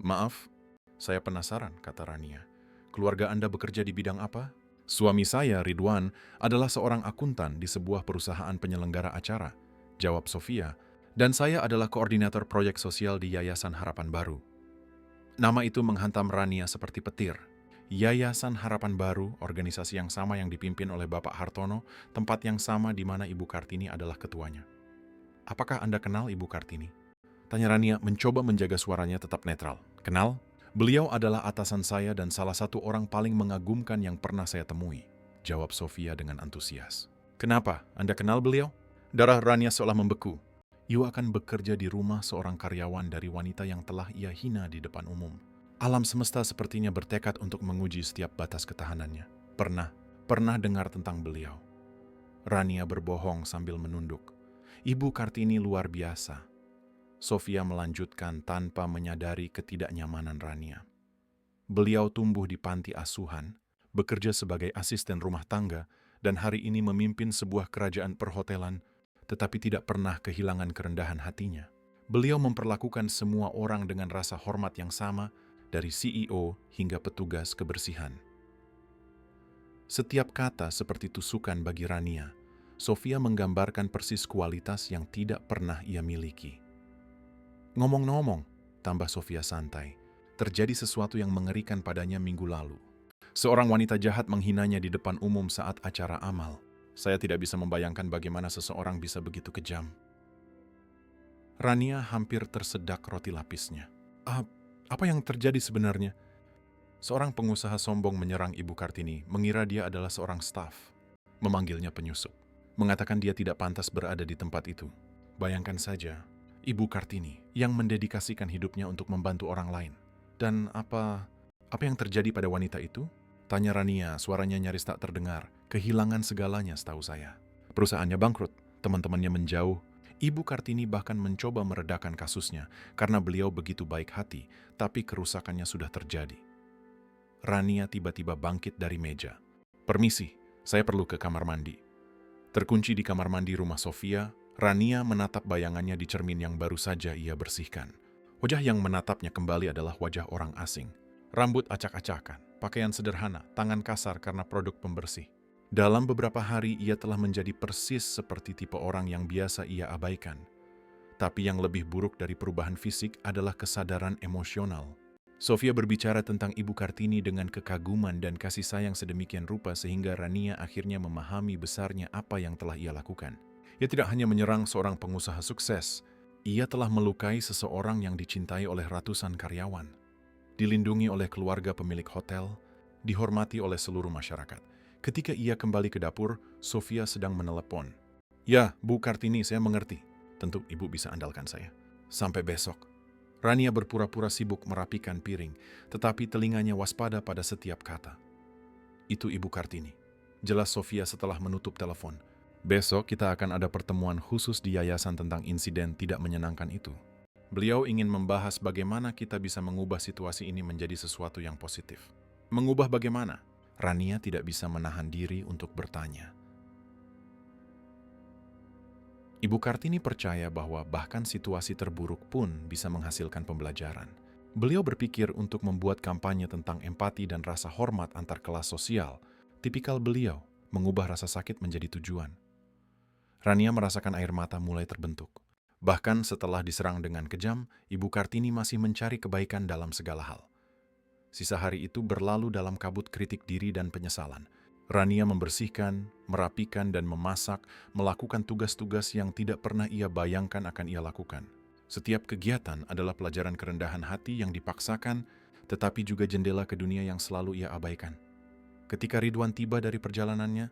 "Maaf, saya penasaran," kata Rania. "Keluarga Anda bekerja di bidang apa?" "Suami saya, Ridwan, adalah seorang akuntan di sebuah perusahaan penyelenggara acara," jawab Sofia, "dan saya adalah koordinator proyek sosial di Yayasan Harapan Baru." Nama itu menghantam Rania seperti petir. Yayasan Harapan Baru, organisasi yang sama yang dipimpin oleh Bapak Hartono, tempat yang sama di mana Ibu Kartini adalah ketuanya. "Apakah Anda kenal Ibu Kartini?" tanya Rania mencoba menjaga suaranya tetap netral. "Kenal? Beliau adalah atasan saya dan salah satu orang paling mengagumkan yang pernah saya temui," jawab Sofia dengan antusias. "Kenapa? Anda kenal beliau?" Darah Rania seolah membeku. Ia akan bekerja di rumah seorang karyawan dari wanita yang telah ia hina di depan umum. Alam semesta sepertinya bertekad untuk menguji setiap batas ketahanannya. Pernah dengar tentang beliau. Rania berbohong sambil menunduk. "Ibu Kartini luar biasa," Sofia melanjutkan tanpa menyadari ketidaknyamanan Rania. "Beliau tumbuh di panti asuhan, bekerja sebagai asisten rumah tangga, dan hari ini memimpin sebuah kerajaan perhotelan, tetapi tidak pernah kehilangan kerendahan hatinya. Beliau memperlakukan semua orang dengan rasa hormat yang sama, dari CEO hingga petugas kebersihan." Setiap kata seperti tusukan bagi Rania. Sofia menggambarkan persis kualitas yang tidak pernah ia miliki. "Ngomong-ngomong," tambah Sofia santai, "terjadi sesuatu yang mengerikan padanya minggu lalu. Seorang wanita jahat menghinanya di depan umum saat acara amal. Saya tidak bisa membayangkan bagaimana seseorang bisa begitu kejam." Rania hampir tersedak roti lapisnya. Apa yang terjadi sebenarnya?" Seorang pengusaha sombong menyerang Ibu Kartini, mengira dia adalah seorang staf. Memanggilnya penyusup. Mengatakan dia tidak pantas berada di tempat itu. Bayangkan saja, Ibu Kartini yang mendedikasikan hidupnya untuk membantu orang lain. "Dan apa yang terjadi pada wanita itu?" tanya Rania, suaranya nyaris tak terdengar. "Kehilangan segalanya setahu saya. Perusahaannya bangkrut, teman-temannya menjauh. Ibu Kartini bahkan mencoba meredakan kasusnya karena beliau begitu baik hati, tapi kerusakannya sudah terjadi." Rania tiba-tiba bangkit dari meja. "Permisi, saya perlu ke kamar mandi." Terkunci di kamar mandi rumah Sofia, Rania menatap bayangannya di cermin yang baru saja ia bersihkan. Wajah yang menatapnya kembali adalah wajah orang asing. Rambut acak-acakan, pakaian sederhana, tangan kasar karena produk pembersih. Dalam beberapa hari ia telah menjadi persis seperti tipe orang yang biasa ia abaikan. Tapi yang lebih buruk dari perubahan fisik adalah kesadaran emosional. Sofia berbicara tentang Ibu Kartini dengan kekaguman dan kasih sayang sedemikian rupa sehingga Rania akhirnya memahami besarnya apa yang telah ia lakukan. Ia tidak hanya menyerang seorang pengusaha sukses, ia telah melukai seseorang yang dicintai oleh ratusan karyawan, dilindungi oleh keluarga pemilik hotel, dihormati oleh seluruh masyarakat. Ketika ia kembali ke dapur, Sofia sedang menelepon. "Ya, Bu Kartini, saya mengerti. Tentu Ibu bisa andalkan saya. Sampai besok." Rania berpura-pura sibuk merapikan piring, tetapi telinganya waspada pada setiap kata. "Itu Ibu Kartini," jelas Sofia setelah menutup telepon. "Besok kita akan ada pertemuan khusus di yayasan tentang insiden tidak menyenangkan itu. Beliau ingin membahas bagaimana kita bisa mengubah situasi ini menjadi sesuatu yang positif." "Mengubah bagaimana?" Rania tidak bisa menahan diri untuk bertanya. Ibu Kartini percaya bahwa bahkan situasi terburuk pun bisa menghasilkan pembelajaran. Beliau berpikir untuk membuat kampanye tentang empati dan rasa hormat antar kelas sosial. Tipikal beliau, mengubah rasa sakit menjadi tujuan. Rania merasakan air mata mulai terbentuk. Bahkan setelah diserang dengan kejam, Ibu Kartini masih mencari kebaikan dalam segala hal. Sisa hari itu berlalu dalam kabut kritik diri dan penyesalan. Rania membersihkan, merapikan, dan memasak, melakukan tugas-tugas yang tidak pernah ia bayangkan akan ia lakukan. Setiap kegiatan adalah pelajaran kerendahan hati yang dipaksakan, tetapi juga jendela ke dunia yang selalu ia abaikan. Ketika Ridwan tiba dari perjalanannya,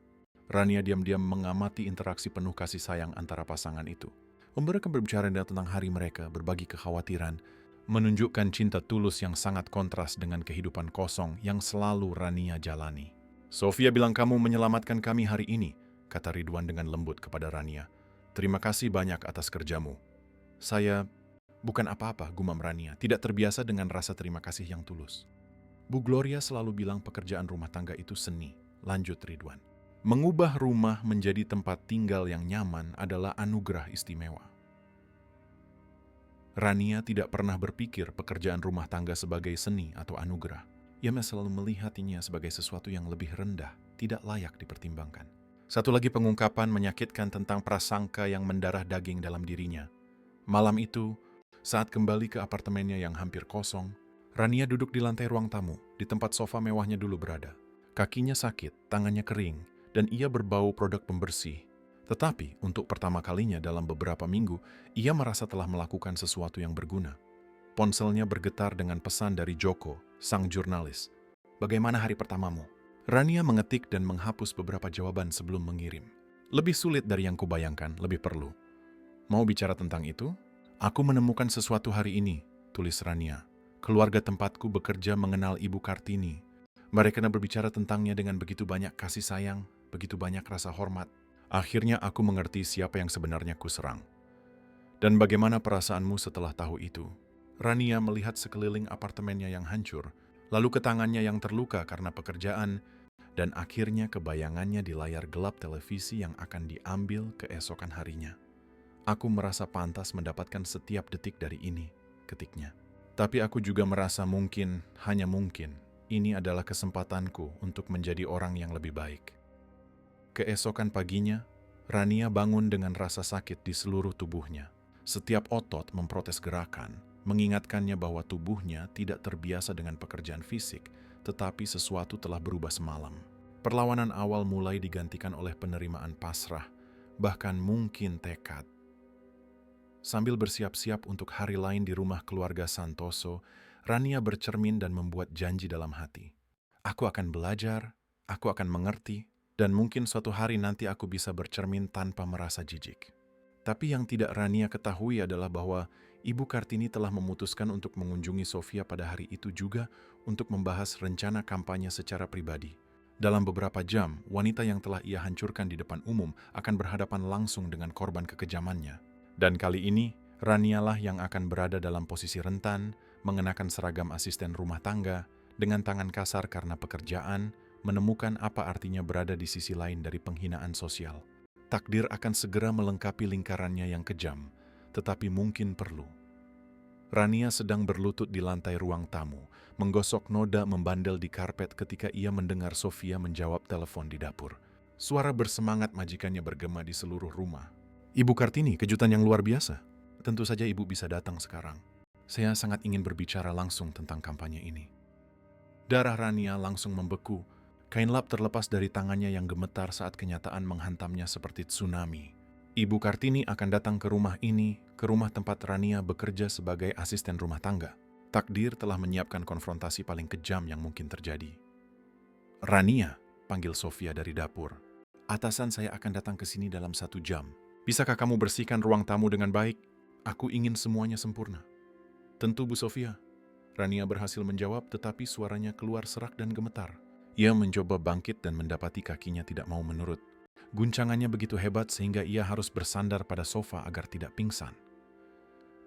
Rania diam-diam mengamati interaksi penuh kasih sayang antara pasangan itu. Mereka berbicara tentang hari mereka, berbagi kekhawatiran, menunjukkan cinta tulus yang sangat kontras dengan kehidupan kosong yang selalu Rania jalani. "Sofia bilang kamu menyelamatkan kami hari ini," kata Ridwan dengan lembut kepada Rania. "Terima kasih banyak atas kerjamu." "Saya bukan apa-apa," gumam Rania, tidak terbiasa dengan rasa terima kasih yang tulus. "Bu Gloria selalu bilang pekerjaan rumah tangga itu seni," lanjut Ridwan. "Mengubah rumah menjadi tempat tinggal yang nyaman adalah anugerah istimewa." Rania tidak pernah berpikir pekerjaan rumah tangga sebagai seni atau anugerah. Ia selalu melihatnya sebagai sesuatu yang lebih rendah, tidak layak dipertimbangkan. Satu lagi pengungkapan menyakitkan tentang prasangka yang mendarah daging dalam dirinya. Malam itu, saat kembali ke apartemennya yang hampir kosong, Rania duduk di lantai ruang tamu, di tempat sofa mewahnya dulu berada. Kakinya sakit, tangannya kering, dan ia berbau produk pembersih. Tetapi, untuk pertama kalinya dalam beberapa minggu, ia merasa telah melakukan sesuatu yang berguna. Ponselnya bergetar dengan pesan dari Joko, sang jurnalis. "Bagaimana hari pertamamu?" Rania mengetik dan menghapus beberapa jawaban sebelum mengirim. "Lebih sulit dari yang kubayangkan, lebih perlu." "Mau bicara tentang itu?" "Aku menemukan sesuatu hari ini," tulis Rania. "Keluarga tempatku bekerja mengenal Ibu Kartini. Mereka berbicara tentangnya dengan begitu banyak kasih sayang, begitu banyak rasa hormat. Akhirnya aku mengerti siapa yang sebenarnya kuserang. Dan bagaimana perasaanmu setelah tahu itu?" Rania melihat sekeliling apartemennya yang hancur, lalu ke tangannya yang terluka karena pekerjaan, dan akhirnya kebayangannya di layar gelap televisi yang akan diambil keesokan harinya. "Aku merasa pantas mendapatkan setiap detik dari ini," ketiknya. "Tapi aku juga merasa mungkin, hanya mungkin, ini adalah kesempatanku untuk menjadi orang yang lebih baik." Keesokan paginya, Rania bangun dengan rasa sakit di seluruh tubuhnya. Setiap otot memprotes gerakan, mengingatkannya bahwa tubuhnya tidak terbiasa dengan pekerjaan fisik, tetapi sesuatu telah berubah semalam. Perlawanan awal mulai digantikan oleh penerimaan pasrah, bahkan mungkin tekad. Sambil bersiap-siap untuk hari lain di rumah keluarga Santoso, Rania bercermin dan membuat janji dalam hati. "Aku akan belajar, aku akan mengerti, dan mungkin suatu hari nanti aku bisa bercermin tanpa merasa jijik." Tapi yang tidak Rania ketahui adalah bahwa Ibu Kartini telah memutuskan untuk mengunjungi Sofia pada hari itu juga untuk membahas rencana kampanye secara pribadi. Dalam beberapa jam, wanita yang telah ia hancurkan di depan umum akan berhadapan langsung dengan korban kekejamannya. Dan kali ini, Ranialah yang akan berada dalam posisi rentan, mengenakan seragam asisten rumah tangga, dengan tangan kasar karena pekerjaan, menemukan apa artinya berada di sisi lain dari penghinaan sosial. Takdir akan segera melengkapi lingkarannya yang kejam, tetapi mungkin perlu. Rania sedang berlutut di lantai ruang tamu, menggosok noda membandel di karpet ketika ia mendengar Sofia menjawab telepon di dapur. Suara bersemangat majikannya bergema di seluruh rumah. "Ibu Kartini, kejutan yang luar biasa. Tentu saja ibu bisa datang sekarang. Saya sangat ingin berbicara langsung tentang kampanye ini." Darah Rania langsung membeku. Kain lap terlepas dari tangannya yang gemetar saat kenyataan menghantamnya seperti tsunami. Ibu Kartini akan datang ke rumah ini, ke rumah tempat Rania bekerja sebagai asisten rumah tangga. Takdir telah menyiapkan konfrontasi paling kejam yang mungkin terjadi. "Rania," panggil Sofia dari dapur. "Atasan saya akan datang ke sini dalam 1 jam. Bisakah kamu bersihkan ruang tamu dengan baik? Aku ingin semuanya sempurna." "Tentu, Bu Sofia." Rania berhasil menjawab, tetapi suaranya keluar serak dan gemetar. Ia mencoba bangkit dan mendapati kakinya tidak mau menurut. Guncangannya begitu hebat sehingga ia harus bersandar pada sofa agar tidak pingsan.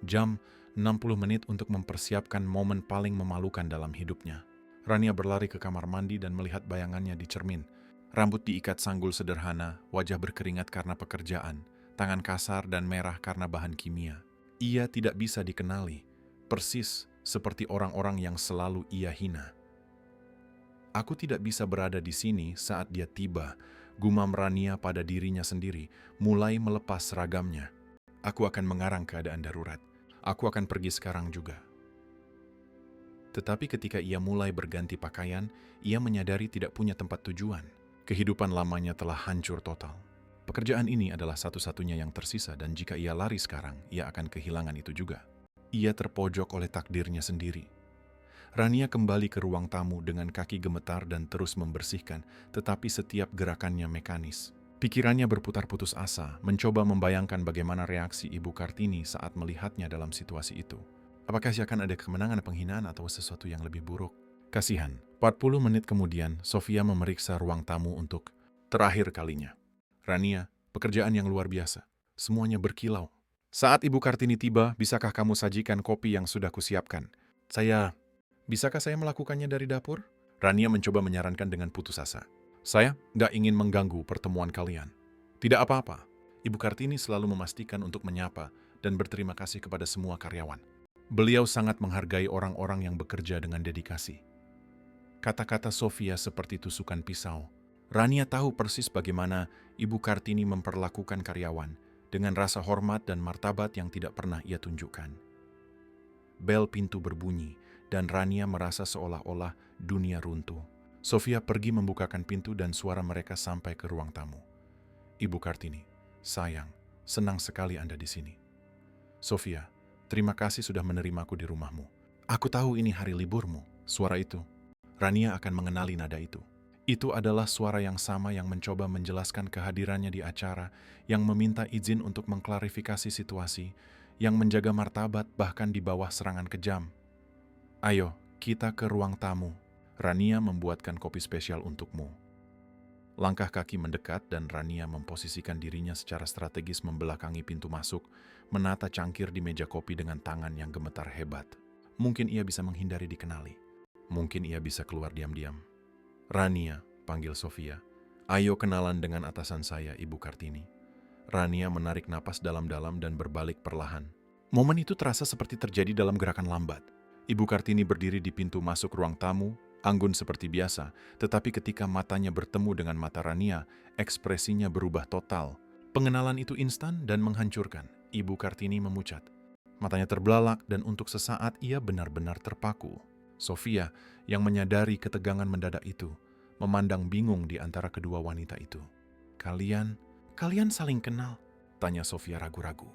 Jam 60 menit untuk mempersiapkan momen paling memalukan dalam hidupnya. Rania berlari ke kamar mandi dan melihat bayangannya di cermin. Rambut diikat sanggul sederhana, wajah berkeringat karena pekerjaan, tangan kasar dan merah karena bahan kimia. Ia tidak bisa dikenali, persis seperti orang-orang yang selalu ia hina. "Aku tidak bisa berada di sini saat dia tiba," gumam Rania pada dirinya sendiri, mulai melepas seragamnya. "Aku akan mengarang keadaan darurat. Aku akan pergi sekarang juga." Tetapi ketika ia mulai berganti pakaian, ia menyadari tidak punya tempat tujuan. Kehidupan lamanya telah hancur total. Pekerjaan ini adalah satu-satunya yang tersisa dan jika ia lari sekarang, ia akan kehilangan itu juga. Ia terpojok oleh takdirnya sendiri. Rania kembali ke ruang tamu dengan kaki gemetar dan terus membersihkan, tetapi setiap gerakannya mekanis. Pikirannya berputar putus asa, mencoba membayangkan bagaimana reaksi Ibu Kartini saat melihatnya dalam situasi itu. Apakah akan ada kemenangan, penghinaan, atau sesuatu yang lebih buruk? Kasihan. 40 menit kemudian, Sofia memeriksa ruang tamu untuk terakhir kalinya. Rania, pekerjaan yang luar biasa. Semuanya berkilau. Saat Ibu Kartini tiba, bisakah kamu sajikan kopi yang sudah kusiapkan? Bisakah saya melakukannya dari dapur? Rania mencoba menyarankan dengan putus asa. Saya nggak ingin mengganggu pertemuan kalian. Tidak apa-apa. Ibu Kartini selalu memastikan untuk menyapa dan berterima kasih kepada semua karyawan. Beliau sangat menghargai orang-orang yang bekerja dengan dedikasi. Kata-kata Sofia seperti tusukan pisau. Rania tahu persis bagaimana Ibu Kartini memperlakukan karyawan dengan rasa hormat dan martabat yang tidak pernah ia tunjukkan. Bel pintu berbunyi dan Rania merasa seolah-olah dunia runtuh. Sofia pergi membukakan pintu dan suara mereka sampai ke ruang tamu. Ibu Kartini, sayang, senang sekali Anda di sini. Sofia, terima kasih sudah menerimaku di rumahmu. Aku tahu ini hari liburmu. Suara itu. Rania akan mengenali nada itu. Itu adalah suara yang sama yang mencoba menjelaskan kehadirannya di acara, yang meminta izin untuk mengklarifikasi situasi, yang menjaga martabat bahkan di bawah serangan kejam. Ayo, kita ke ruang tamu. Rania membuatkan kopi spesial untukmu. Langkah kaki mendekat dan Rania memposisikan dirinya secara strategis membelakangi pintu masuk, menata cangkir di meja kopi dengan tangan yang gemetar hebat. Mungkin ia bisa menghindari dikenali. Mungkin ia bisa keluar diam-diam. Rania, panggil Sofia. Ayo kenalan dengan atasan saya, Ibu Kartini. Rania menarik napas dalam-dalam dan berbalik perlahan. Momen itu terasa seperti terjadi dalam gerakan lambat. Ibu Kartini berdiri di pintu masuk ruang tamu, anggun seperti biasa, tetapi ketika matanya bertemu dengan mata Rania, ekspresinya berubah total. Pengenalan itu instan dan menghancurkan. Ibu Kartini memucat. Matanya terbelalak dan untuk sesaat ia benar-benar terpaku. Sofia, yang menyadari ketegangan mendadak itu, memandang bingung di antara kedua wanita itu. Kalian saling kenal? Tanya Sofia ragu-ragu.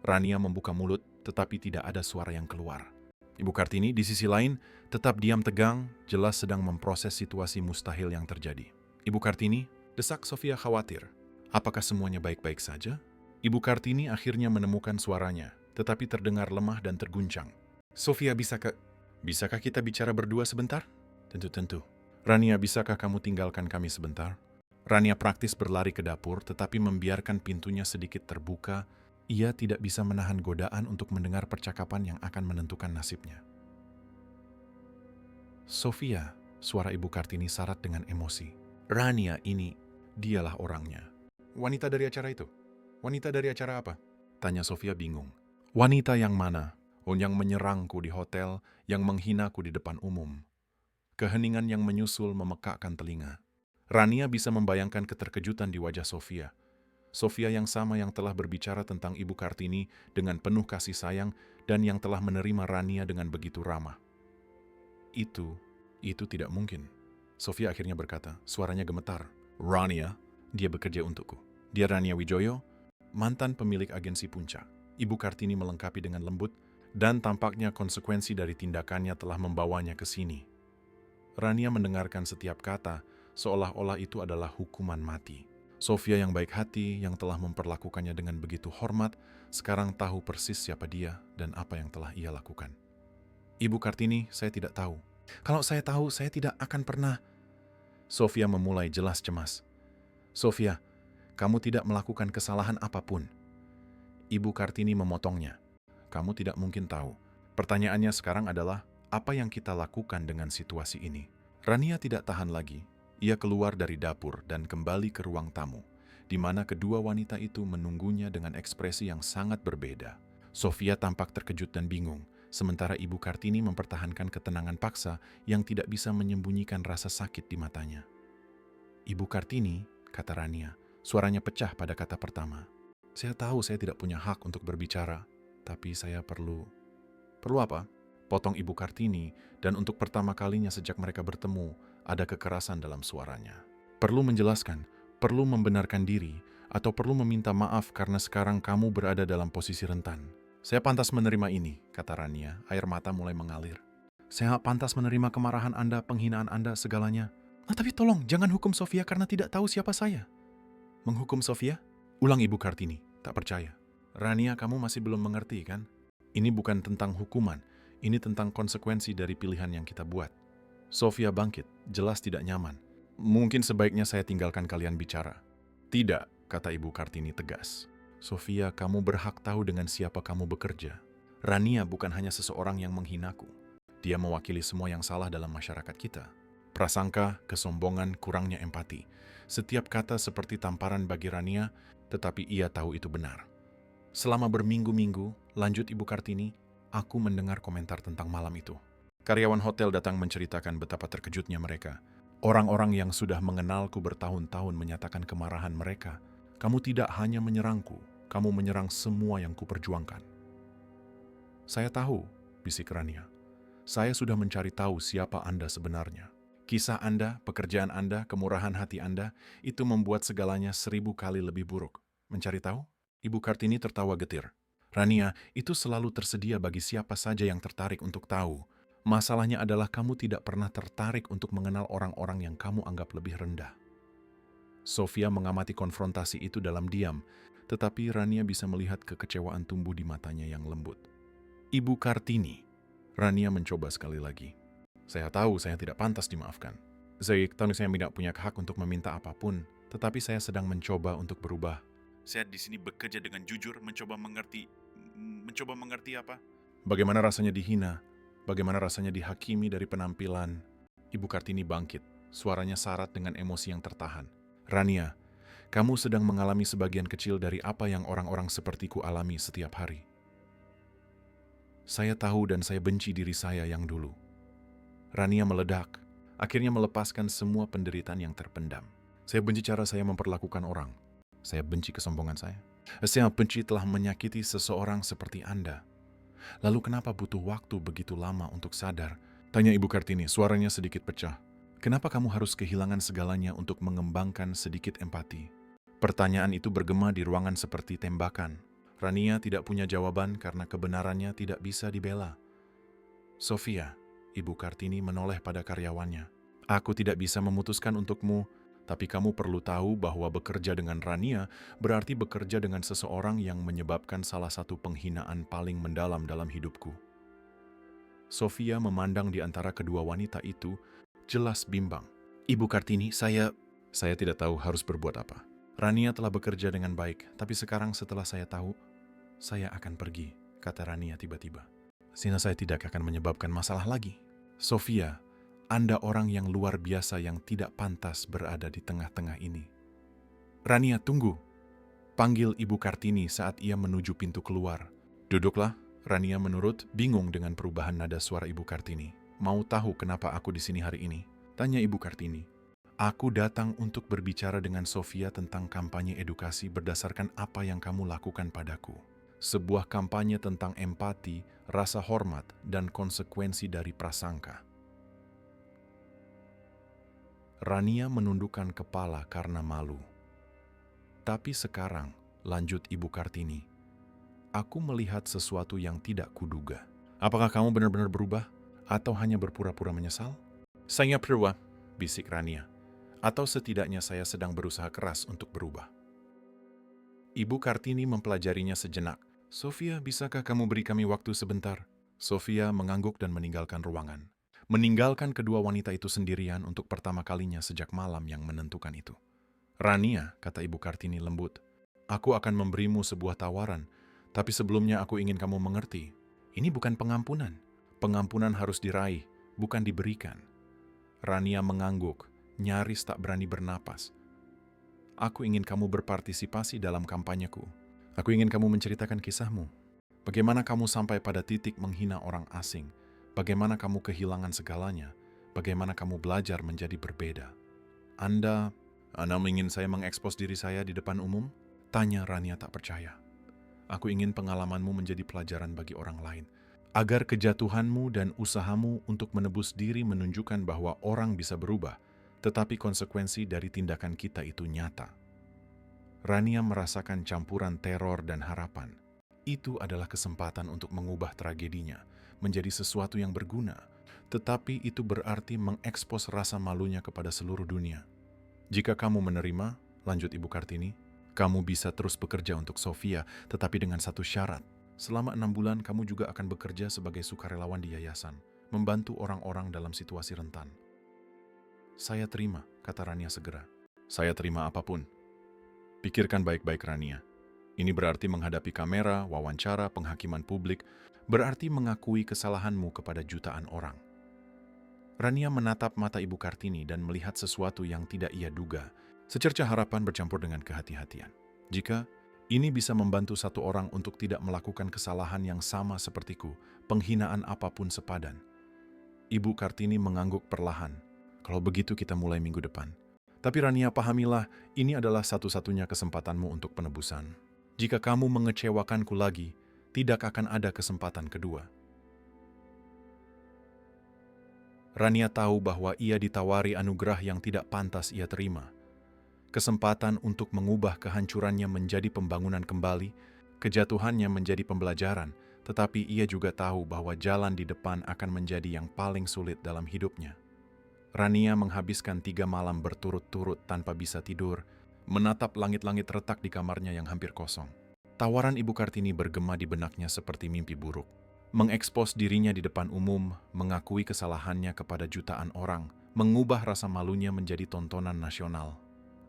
Rania membuka mulut, tetapi tidak ada suara yang keluar. Ibu Kartini di sisi lain tetap diam tegang, jelas sedang memproses situasi mustahil yang terjadi. Ibu Kartini, desak Sofia khawatir. Apakah semuanya baik-baik saja? Ibu Kartini akhirnya menemukan suaranya, tetapi terdengar lemah dan terguncang. Sofia, bisakah kita bicara berdua sebentar? Tentu. Rania, bisakah kamu tinggalkan kami sebentar? Rania praktis berlari ke dapur, tetapi membiarkan pintunya sedikit terbuka. Ia tidak bisa menahan godaan untuk mendengar percakapan yang akan menentukan nasibnya. Sofia, suara Ibu Kartini syarat dengan emosi. Rania ini, dialah orangnya. Wanita dari acara itu? Wanita dari acara apa? Tanya Sofia bingung. Wanita yang mana? Yang menyerangku di hotel, yang menghinaku di depan umum. Keheningan yang menyusul memekakkan telinga. Rania bisa membayangkan keterkejutan di wajah Sofia. Sofia yang sama yang telah berbicara tentang Ibu Kartini dengan penuh kasih sayang dan yang telah menerima Rania dengan begitu ramah. Itu tidak mungkin. Sofia akhirnya berkata, suaranya gemetar. Rania, dia bekerja untukku. Dia Rania Wijoyo, mantan pemilik agensi Puncak. Ibu Kartini melengkapi dengan lembut, dan tampaknya konsekuensi dari tindakannya telah membawanya ke sini. Rania mendengarkan setiap kata, seolah-olah itu adalah hukuman mati. Sofia yang baik hati, yang telah memperlakukannya dengan begitu hormat, sekarang tahu persis siapa dia dan apa yang telah ia lakukan. Ibu Kartini, saya tidak tahu. Kalau saya tahu, saya tidak akan pernah. Sofia memulai jelas cemas. Sofia, kamu tidak melakukan kesalahan apapun. Ibu Kartini memotongnya. Kamu tidak mungkin tahu. Pertanyaannya sekarang adalah, apa yang kita lakukan dengan situasi ini? Rania tidak tahan lagi. Ia keluar dari dapur dan kembali ke ruang tamu, di mana kedua wanita itu menunggunya dengan ekspresi yang sangat berbeda. Sofia tampak terkejut dan bingung, sementara Ibu Kartini mempertahankan ketenangan paksa yang tidak bisa menyembunyikan rasa sakit di matanya. Ibu Kartini, kata Rania, suaranya pecah pada kata pertama. Saya tahu saya tidak punya hak untuk berbicara, tapi saya perlu... Perlu apa? Potong Ibu Kartini, dan untuk pertama kalinya sejak mereka bertemu, ada kekerasan dalam suaranya. Perlu menjelaskan, perlu membenarkan diri, atau perlu meminta maaf karena sekarang kamu berada dalam posisi rentan. Saya pantas menerima ini, kata Rania, air mata mulai mengalir. Saya pantas menerima kemarahan Anda, penghinaan Anda, segalanya. Tapi tolong, jangan hukum Sofia karena tidak tahu siapa saya. Menghukum Sofia? Ulang Ibu Kartini, tak percaya. Rania, kamu masih belum mengerti kan? Ini bukan tentang hukuman. Ini tentang konsekuensi dari pilihan yang kita buat. Sofia bangkit, jelas tidak nyaman. Mungkin sebaiknya saya tinggalkan kalian bicara. Tidak, kata Ibu Kartini tegas. Sofia, kamu berhak tahu dengan siapa kamu bekerja. Rania bukan hanya seseorang yang menghinaku. Dia mewakili semua yang salah dalam masyarakat kita. Prasangka, kesombongan, kurangnya empati. Setiap kata seperti tamparan bagi Rania, tetapi ia tahu itu benar. Selama berminggu-minggu, lanjut Ibu Kartini, aku mendengar komentar tentang malam itu. Karyawan hotel datang menceritakan betapa terkejutnya mereka. Orang-orang yang sudah mengenalku bertahun-tahun menyatakan kemarahan mereka. Kamu tidak hanya menyerangku, kamu menyerang semua yang kuperjuangkan. Saya tahu, bisik Rania. Saya sudah mencari tahu siapa Anda sebenarnya. Kisah Anda, pekerjaan Anda, kemurahan hati Anda, itu membuat segalanya 1000 kali lebih buruk. Mencari tahu? Ibu Kartini tertawa getir. Rania, itu selalu tersedia bagi siapa saja yang tertarik untuk tahu. Masalahnya adalah kamu tidak pernah tertarik untuk mengenal orang-orang yang kamu anggap lebih rendah. Sofia mengamati konfrontasi itu dalam diam, tetapi Rania bisa melihat kekecewaan tumbuh di matanya yang lembut. Ibu Kartini, Rania mencoba sekali lagi. Saya tahu saya tidak pantas dimaafkan. Saya tahu saya tidak punya hak untuk meminta apapun, tetapi saya sedang mencoba untuk berubah. Saya di sini bekerja dengan jujur, mencoba mengerti apa? Bagaimana rasanya dihina? Bagaimana rasanya dihakimi dari penampilan? Ibu Kartini bangkit, suaranya syarat dengan emosi yang tertahan. Rania, kamu sedang mengalami sebagian kecil dari apa yang orang-orang sepertiku alami setiap hari. Saya tahu dan saya benci diri saya yang dulu. Rania meledak, akhirnya melepaskan semua penderitaan yang terpendam. Saya benci cara saya memperlakukan orang. Saya benci kesombongan saya. Saya benci telah menyakiti seseorang seperti Anda. Lalu kenapa butuh waktu begitu lama untuk sadar? Tanya Ibu Kartini, suaranya sedikit pecah. Kenapa kamu harus kehilangan segalanya untuk mengembangkan sedikit empati? Pertanyaan itu bergema di ruangan seperti tembakan. Rania tidak punya jawaban karena kebenarannya tidak bisa dibela. Sofia, Ibu Kartini menoleh pada karyawannya. Aku tidak bisa memutuskan untukmu, tapi kamu perlu tahu bahwa bekerja dengan Rania berarti bekerja dengan seseorang yang menyebabkan salah satu penghinaan paling mendalam dalam hidupku. Sofia memandang di antara kedua wanita itu, jelas bimbang. Ibu Kartini, saya tidak tahu harus berbuat apa. Rania telah bekerja dengan baik, tapi sekarang setelah saya tahu, saya akan pergi, kata Rania tiba-tiba. Sehingga saya tidak akan menyebabkan masalah lagi. Sofia, Anda orang yang luar biasa yang tidak pantas berada di tengah-tengah ini. Rania, tunggu. Panggil Ibu Kartini saat ia menuju pintu keluar. Duduklah, Rania menurut, bingung dengan perubahan nada suara Ibu Kartini. Mau tahu kenapa aku di sini hari ini? Tanya Ibu Kartini. Aku datang untuk berbicara dengan Sofia tentang kampanye edukasi berdasarkan apa yang kamu lakukan padaku. Sebuah kampanye tentang empati, rasa hormat, dan konsekuensi dari prasangka. Rania menundukkan kepala karena malu. Tapi sekarang, lanjut Ibu Kartini, aku melihat sesuatu yang tidak kuduga. Apakah kamu benar-benar berubah? Atau hanya berpura-pura menyesal? Saya berubah, bisik Rania. Atau setidaknya saya sedang berusaha keras untuk berubah. Ibu Kartini mempelajarinya sejenak. Sofia, bisakah kamu beri kami waktu sebentar? Sofia mengangguk dan meninggalkan ruangan. Meninggalkan kedua wanita itu sendirian untuk pertama kalinya sejak malam yang menentukan itu. Rania, kata Ibu Kartini lembut, aku akan memberimu sebuah tawaran, tapi sebelumnya aku ingin kamu mengerti. Ini bukan pengampunan. Pengampunan harus diraih, bukan diberikan. Rania mengangguk, nyaris tak berani bernapas. Aku ingin kamu berpartisipasi dalam kampanyeku. Aku ingin kamu menceritakan kisahmu. Bagaimana kamu sampai pada titik menghina orang asing? Bagaimana kamu kehilangan segalanya? Bagaimana kamu belajar menjadi berbeda? Anda ingin saya mengekspos diri saya di depan umum? Tanya Rania tak percaya. Aku ingin pengalamanmu menjadi pelajaran bagi orang lain. Agar kejatuhanmu dan usahamu untuk menebus diri menunjukkan bahwa orang bisa berubah, tetapi konsekuensi dari tindakan kita itu nyata. Rania merasakan campuran teror dan harapan. Itu adalah kesempatan untuk mengubah tragedinya menjadi sesuatu yang berguna, tetapi itu berarti mengekspos rasa malunya kepada seluruh dunia. Jika kamu menerima, lanjut Ibu Kartini, kamu bisa terus bekerja untuk Sofia, tetapi dengan satu syarat. Selama 6 bulan kamu juga akan bekerja sebagai sukarelawan di yayasan, membantu orang-orang dalam situasi rentan. Saya terima, kata Rania segera. Saya terima apapun. Pikirkan baik-baik, Rania. Ini berarti menghadapi kamera, wawancara, penghakiman publik, berarti mengakui kesalahanmu kepada jutaan orang. Rania menatap mata Ibu Kartini dan melihat sesuatu yang tidak ia duga, secerca harapan bercampur dengan kehati-hatian. Jika ini bisa membantu satu orang untuk tidak melakukan kesalahan yang sama sepertiku, penghinaan apapun sepadan. Ibu Kartini mengangguk perlahan. Kalau begitu kita mulai minggu depan. Tapi Rania, pahamilah, ini adalah satu-satunya kesempatanmu untuk penebusan. Jika kamu mengecewakanku lagi, tidak akan ada kesempatan kedua. Rania tahu bahwa ia ditawari anugerah yang tidak pantas ia terima. Kesempatan untuk mengubah kehancurannya menjadi pembangunan kembali, kejatuhannya menjadi pembelajaran, tetapi ia juga tahu bahwa jalan di depan akan menjadi yang paling sulit dalam hidupnya. Rania menghabiskan 3 malam berturut-turut tanpa bisa tidur, menatap langit-langit retak di kamarnya yang hampir kosong. Tawaran Ibu Kartini bergema di benaknya seperti mimpi buruk. Mengekspos dirinya di depan umum, mengakui kesalahannya kepada jutaan orang, mengubah rasa malunya menjadi tontonan nasional.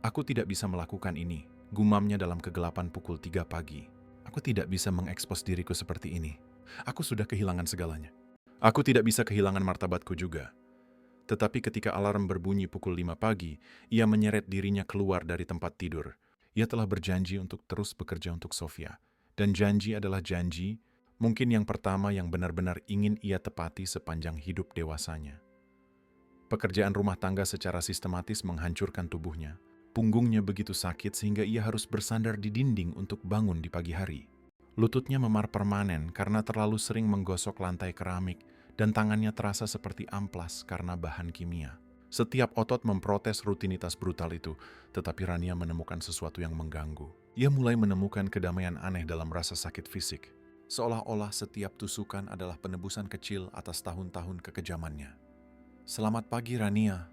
Aku tidak bisa melakukan ini, gumamnya dalam kegelapan pukul 3 pagi. Aku tidak bisa mengekspos diriku seperti ini. Aku sudah kehilangan segalanya. Aku tidak bisa kehilangan martabatku juga. Tetapi ketika alarm berbunyi pukul 5 pagi, ia menyeret dirinya keluar dari tempat tidur. Ia telah berjanji untuk terus bekerja untuk Sofia. Dan janji adalah janji, mungkin yang pertama yang benar-benar ingin ia tepati sepanjang hidup dewasanya. Pekerjaan rumah tangga secara sistematis menghancurkan tubuhnya. Punggungnya begitu sakit sehingga ia harus bersandar di dinding untuk bangun di pagi hari. Lututnya memar permanen karena terlalu sering menggosok lantai keramik dan tangannya terasa seperti amplas karena bahan kimia. Setiap otot memprotes rutinitas brutal itu, tetapi Rania menemukan sesuatu yang mengganggu. Ia mulai menemukan kedamaian aneh dalam rasa sakit fisik. Seolah-olah setiap tusukan adalah penebusan kecil atas tahun-tahun kekejamannya. Selamat pagi, Rania.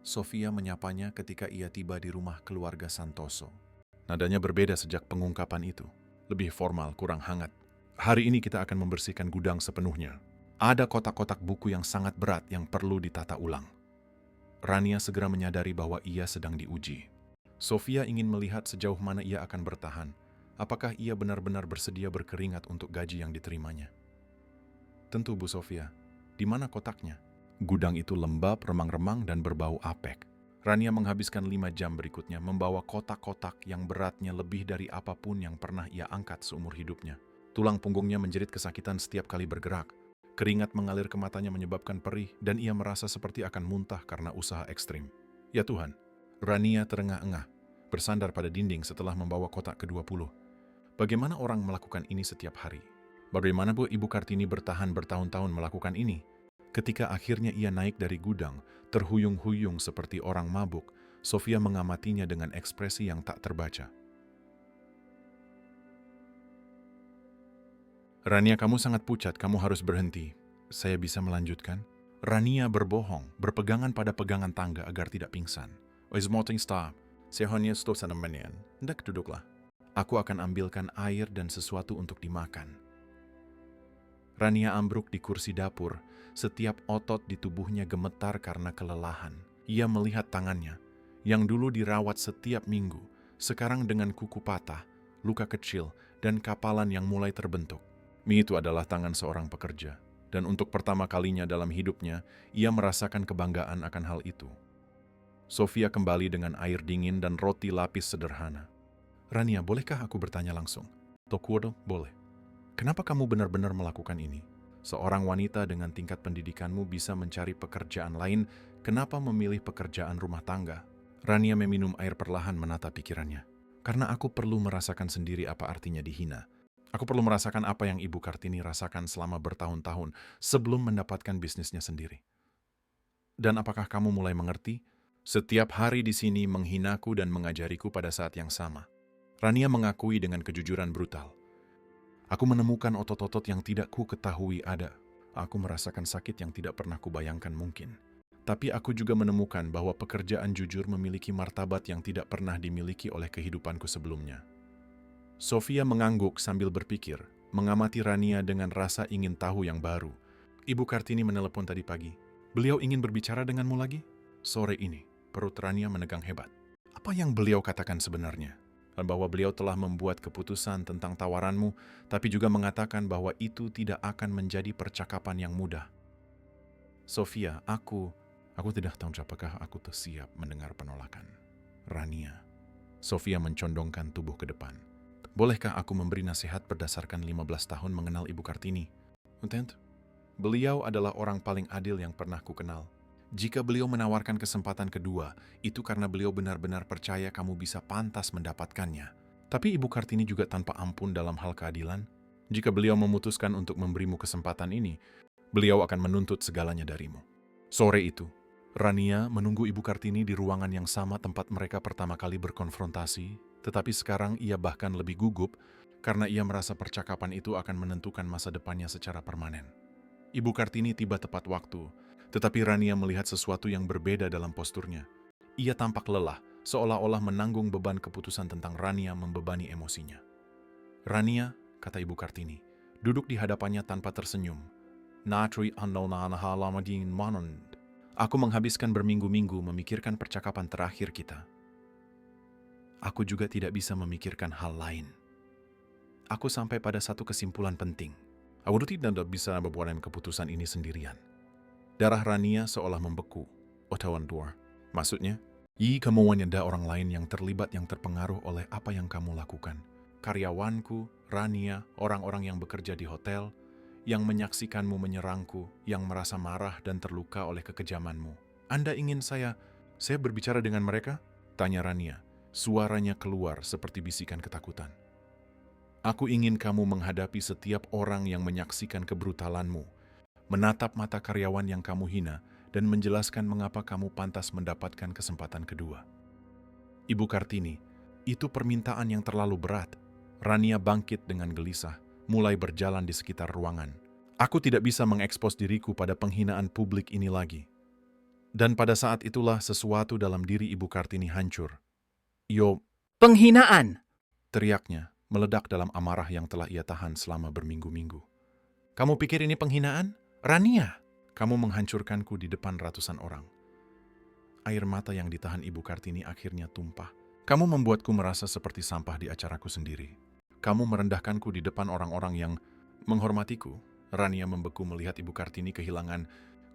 Sofia menyapanya ketika ia tiba di rumah keluarga Santoso. Nadanya berbeda sejak pengungkapan itu. Lebih formal, kurang hangat. Hari ini kita akan membersihkan gudang sepenuhnya. Ada kotak-kotak buku yang sangat berat yang perlu ditata ulang. Rania segera menyadari bahwa ia sedang diuji. Sofia ingin melihat sejauh mana ia akan bertahan. Apakah ia benar-benar bersedia berkeringat untuk gaji yang diterimanya? Tentu, Bu Sofia. Di mana kotaknya? Gudang itu lembab, remang-remang, dan berbau apek. Rania menghabiskan 5 jam berikutnya membawa kotak-kotak yang beratnya lebih dari apapun yang pernah ia angkat seumur hidupnya. Tulang punggungnya menjerit kesakitan setiap kali bergerak. Keringat mengalir ke matanya menyebabkan perih, dan ia merasa seperti akan muntah karena usaha ekstrim. Ya Tuhan, Rania terengah-engah, bersandar pada dinding setelah membawa kotak ke-20. Bagaimana orang melakukan ini setiap hari? Bagaimana Bu Ibu Kartini bertahan bertahun-tahun melakukan ini? Ketika akhirnya ia naik dari gudang, terhuyung-huyung seperti orang mabuk, Sofia mengamatinya dengan ekspresi yang tak terbaca. Rania, kamu sangat pucat, kamu harus berhenti. Saya bisa melanjutkan? Rania berbohong, berpegangan pada pegangan tangga agar tidak pingsan. Ismoting stop. Sehonia stop sana menian. Hendak duduklah. Aku akan ambilkan air dan sesuatu untuk dimakan. Rania ambruk di kursi dapur. Setiap otot di tubuhnya gemetar karena kelelahan. Ia melihat tangannya, yang dulu dirawat setiap minggu, sekarang dengan kuku patah, luka kecil, dan kapalan yang mulai terbentuk. Mi itu adalah tangan seorang pekerja, dan untuk pertama kalinya dalam hidupnya, ia merasakan kebanggaan akan hal itu. Sofia kembali dengan air dingin dan roti lapis sederhana. Rania, bolehkah aku bertanya langsung? Tokuodo, boleh. Kenapa kamu benar-benar melakukan ini? Seorang wanita dengan tingkat pendidikanmu bisa mencari pekerjaan lain, kenapa memilih pekerjaan rumah tangga? Rania meminum air perlahan menata pikirannya. Karena aku perlu merasakan sendiri apa artinya dihina. Aku perlu merasakan apa yang Ibu Kartini rasakan selama bertahun-tahun sebelum mendapatkan bisnisnya sendiri. Dan apakah kamu mulai mengerti? Setiap hari di sini menghinaku dan mengajariku pada saat yang sama. Rania mengakui dengan kejujuran brutal. Aku menemukan otot-otot yang tidak ku ketahui ada. Aku merasakan sakit yang tidak pernah kubayangkan mungkin. Tapi aku juga menemukan bahwa pekerjaan jujur memiliki martabat yang tidak pernah dimiliki oleh kehidupanku sebelumnya. Sofia mengangguk sambil berpikir, mengamati Rania dengan rasa ingin tahu yang baru. Ibu Kartini menelepon tadi pagi. Beliau ingin berbicara denganmu lagi? Sore ini, perut Rania menegang hebat. Apa yang beliau katakan sebenarnya? Bahwa beliau telah membuat keputusan tentang tawaranmu, tapi juga mengatakan bahwa itu tidak akan menjadi percakapan yang mudah. Sofia, aku tidak tahu apakah aku siap mendengar penolakan. Rania. Sofia mencondongkan tubuh ke depan. Bolehkah aku memberi nasihat berdasarkan 15 tahun mengenal Ibu Kartini? Entend? Beliau adalah orang paling adil yang pernah kukenal. Jika beliau menawarkan kesempatan kedua, itu karena beliau benar-benar percaya kamu bisa pantas mendapatkannya. Tapi Ibu Kartini juga tanpa ampun dalam hal keadilan. Jika beliau memutuskan untuk memberimu kesempatan ini, beliau akan menuntut segalanya darimu. Sore itu, Rania menunggu Ibu Kartini di ruangan yang sama tempat mereka pertama kali berkonfrontasi, tetapi sekarang ia bahkan lebih gugup karena ia merasa percakapan itu akan menentukan masa depannya secara permanen. Ibu Kartini tiba tepat waktu, tetapi Rania melihat sesuatu yang berbeda dalam posturnya. Ia tampak lelah, seolah-olah menanggung beban keputusan tentang Rania membebani emosinya. Rania, kata Ibu Kartini, duduk di hadapannya tanpa tersenyum. Natri annaunanahalamadiin manond. Aku menghabiskan berminggu-minggu memikirkan percakapan terakhir kita. Aku juga tidak bisa memikirkan hal lain. Aku sampai pada satu kesimpulan penting. Aku tidak bisa membuat keputusan ini sendirian. Darah Rania seolah membeku. Otawan dua. Maksudnya, kamu ada orang lain yang terlibat yang terpengaruh oleh apa yang kamu lakukan. Karyawanku, Rania, orang-orang yang bekerja di hotel, yang menyaksikanmu menyerangku, yang merasa marah dan terluka oleh kekejamanmu. Anda ingin saya berbicara dengan mereka? Tanya Rania. Suaranya keluar seperti bisikan ketakutan. Aku ingin kamu menghadapi setiap orang yang menyaksikan kebrutalanmu, menatap mata karyawan yang kamu hina, dan menjelaskan mengapa kamu pantas mendapatkan kesempatan kedua. Ibu Kartini, itu permintaan yang terlalu berat. Rania bangkit dengan gelisah, mulai berjalan di sekitar ruangan. Aku tidak bisa mengekspos diriku pada penghinaan publik ini lagi. Dan pada saat itulah sesuatu dalam diri Ibu Kartini hancur. Penghinaan! Teriaknya, meledak dalam amarah yang telah ia tahan selama berminggu-minggu. Kamu pikir ini penghinaan? Rania, kamu menghancurkanku di depan ratusan orang. Air mata yang ditahan Ibu Kartini akhirnya tumpah. Kamu membuatku merasa seperti sampah di acaraku sendiri. Kamu merendahkanku di depan orang-orang yang menghormatiku. Rania membeku melihat Ibu Kartini kehilangan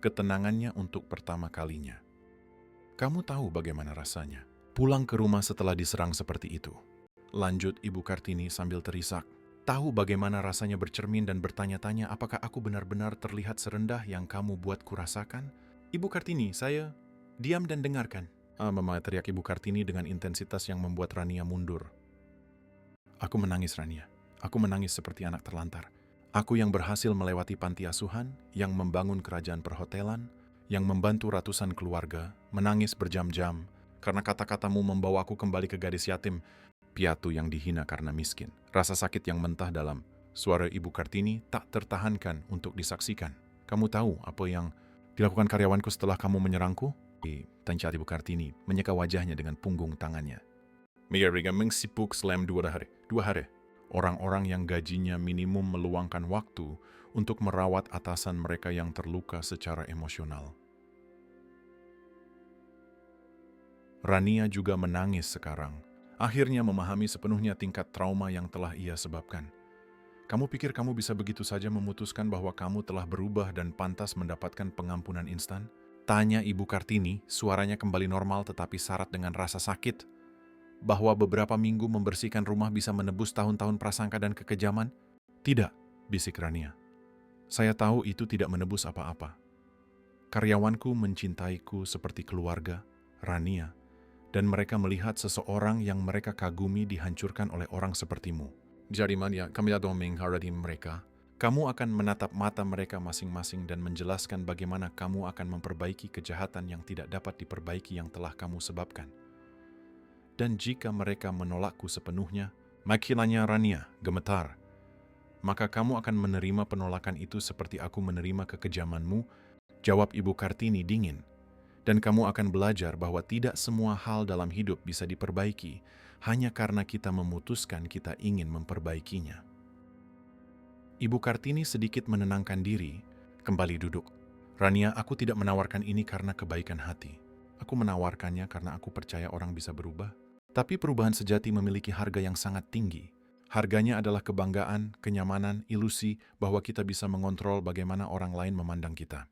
ketenangannya untuk pertama kalinya. Kamu tahu bagaimana rasanya pulang ke rumah setelah diserang seperti itu. Lanjut Ibu Kartini sambil terisak. Tahu bagaimana rasanya bercermin dan bertanya-tanya apakah aku benar-benar terlihat serendah yang kamu buat kurasakan? Ibu Kartini, saya diam dan dengarkan. Mama, teriak Ibu Kartini dengan intensitas yang membuat Rania mundur. Aku menangis, Rania. Aku menangis seperti anak terlantar. Aku yang berhasil melewati panti asuhan, yang membangun kerajaan perhotelan, yang membantu ratusan keluarga, menangis berjam-jam, karena kata-katamu membawa aku kembali ke gadis yatim, piatu yang dihina karena miskin. Rasa sakit yang mentah dalam suara Ibu Kartini tak tertahankan untuk disaksikan. Kamu tahu apa yang dilakukan karyawanku setelah kamu menyerangku? Tanya Ibu Kartini, menyeka wajahnya dengan punggung tangannya. Mereka mengsipuk selama 2 hari. Orang-orang yang gajinya minimum meluangkan waktu untuk merawat atasan mereka yang terluka secara emosional. Rania juga menangis sekarang. Akhirnya memahami sepenuhnya tingkat trauma yang telah ia sebabkan. Kamu pikir kamu bisa begitu saja memutuskan bahwa kamu telah berubah dan pantas mendapatkan pengampunan instan? Tanya Ibu Kartini, suaranya kembali normal tetapi syarat dengan rasa sakit. Bahwa beberapa minggu membersihkan rumah bisa menebus tahun-tahun prasangka dan kekejaman? Tidak, bisik Rania. Saya tahu itu tidak menebus apa-apa. Karyawanku mencintaiku seperti keluarga, Rania, dan mereka melihat seseorang yang mereka kagumi dihancurkan oleh orang sepertimu. Jadi Mania, kami tidak menghargai mereka. Kamu akan menatap mata mereka masing-masing dan menjelaskan bagaimana kamu akan memperbaiki kejahatan yang tidak dapat diperbaiki yang telah kamu sebabkan. Dan jika mereka menolakku sepenuhnya, makinanya Rania gemetar, maka kamu akan menerima penolakan itu seperti aku menerima kekejamanmu, jawab Ibu Kartini dingin. Dan kamu akan belajar bahwa tidak semua hal dalam hidup bisa diperbaiki hanya karena kita memutuskan kita ingin memperbaikinya. Ibu Kartini sedikit menenangkan diri, kembali duduk. Rania, aku tidak menawarkan ini karena kebaikan hati. Aku menawarkannya karena aku percaya orang bisa berubah. Tapi perubahan sejati memiliki harga yang sangat tinggi. Harganya adalah kebanggaan, kenyamanan, ilusi bahwa kita bisa mengontrol bagaimana orang lain memandang kita.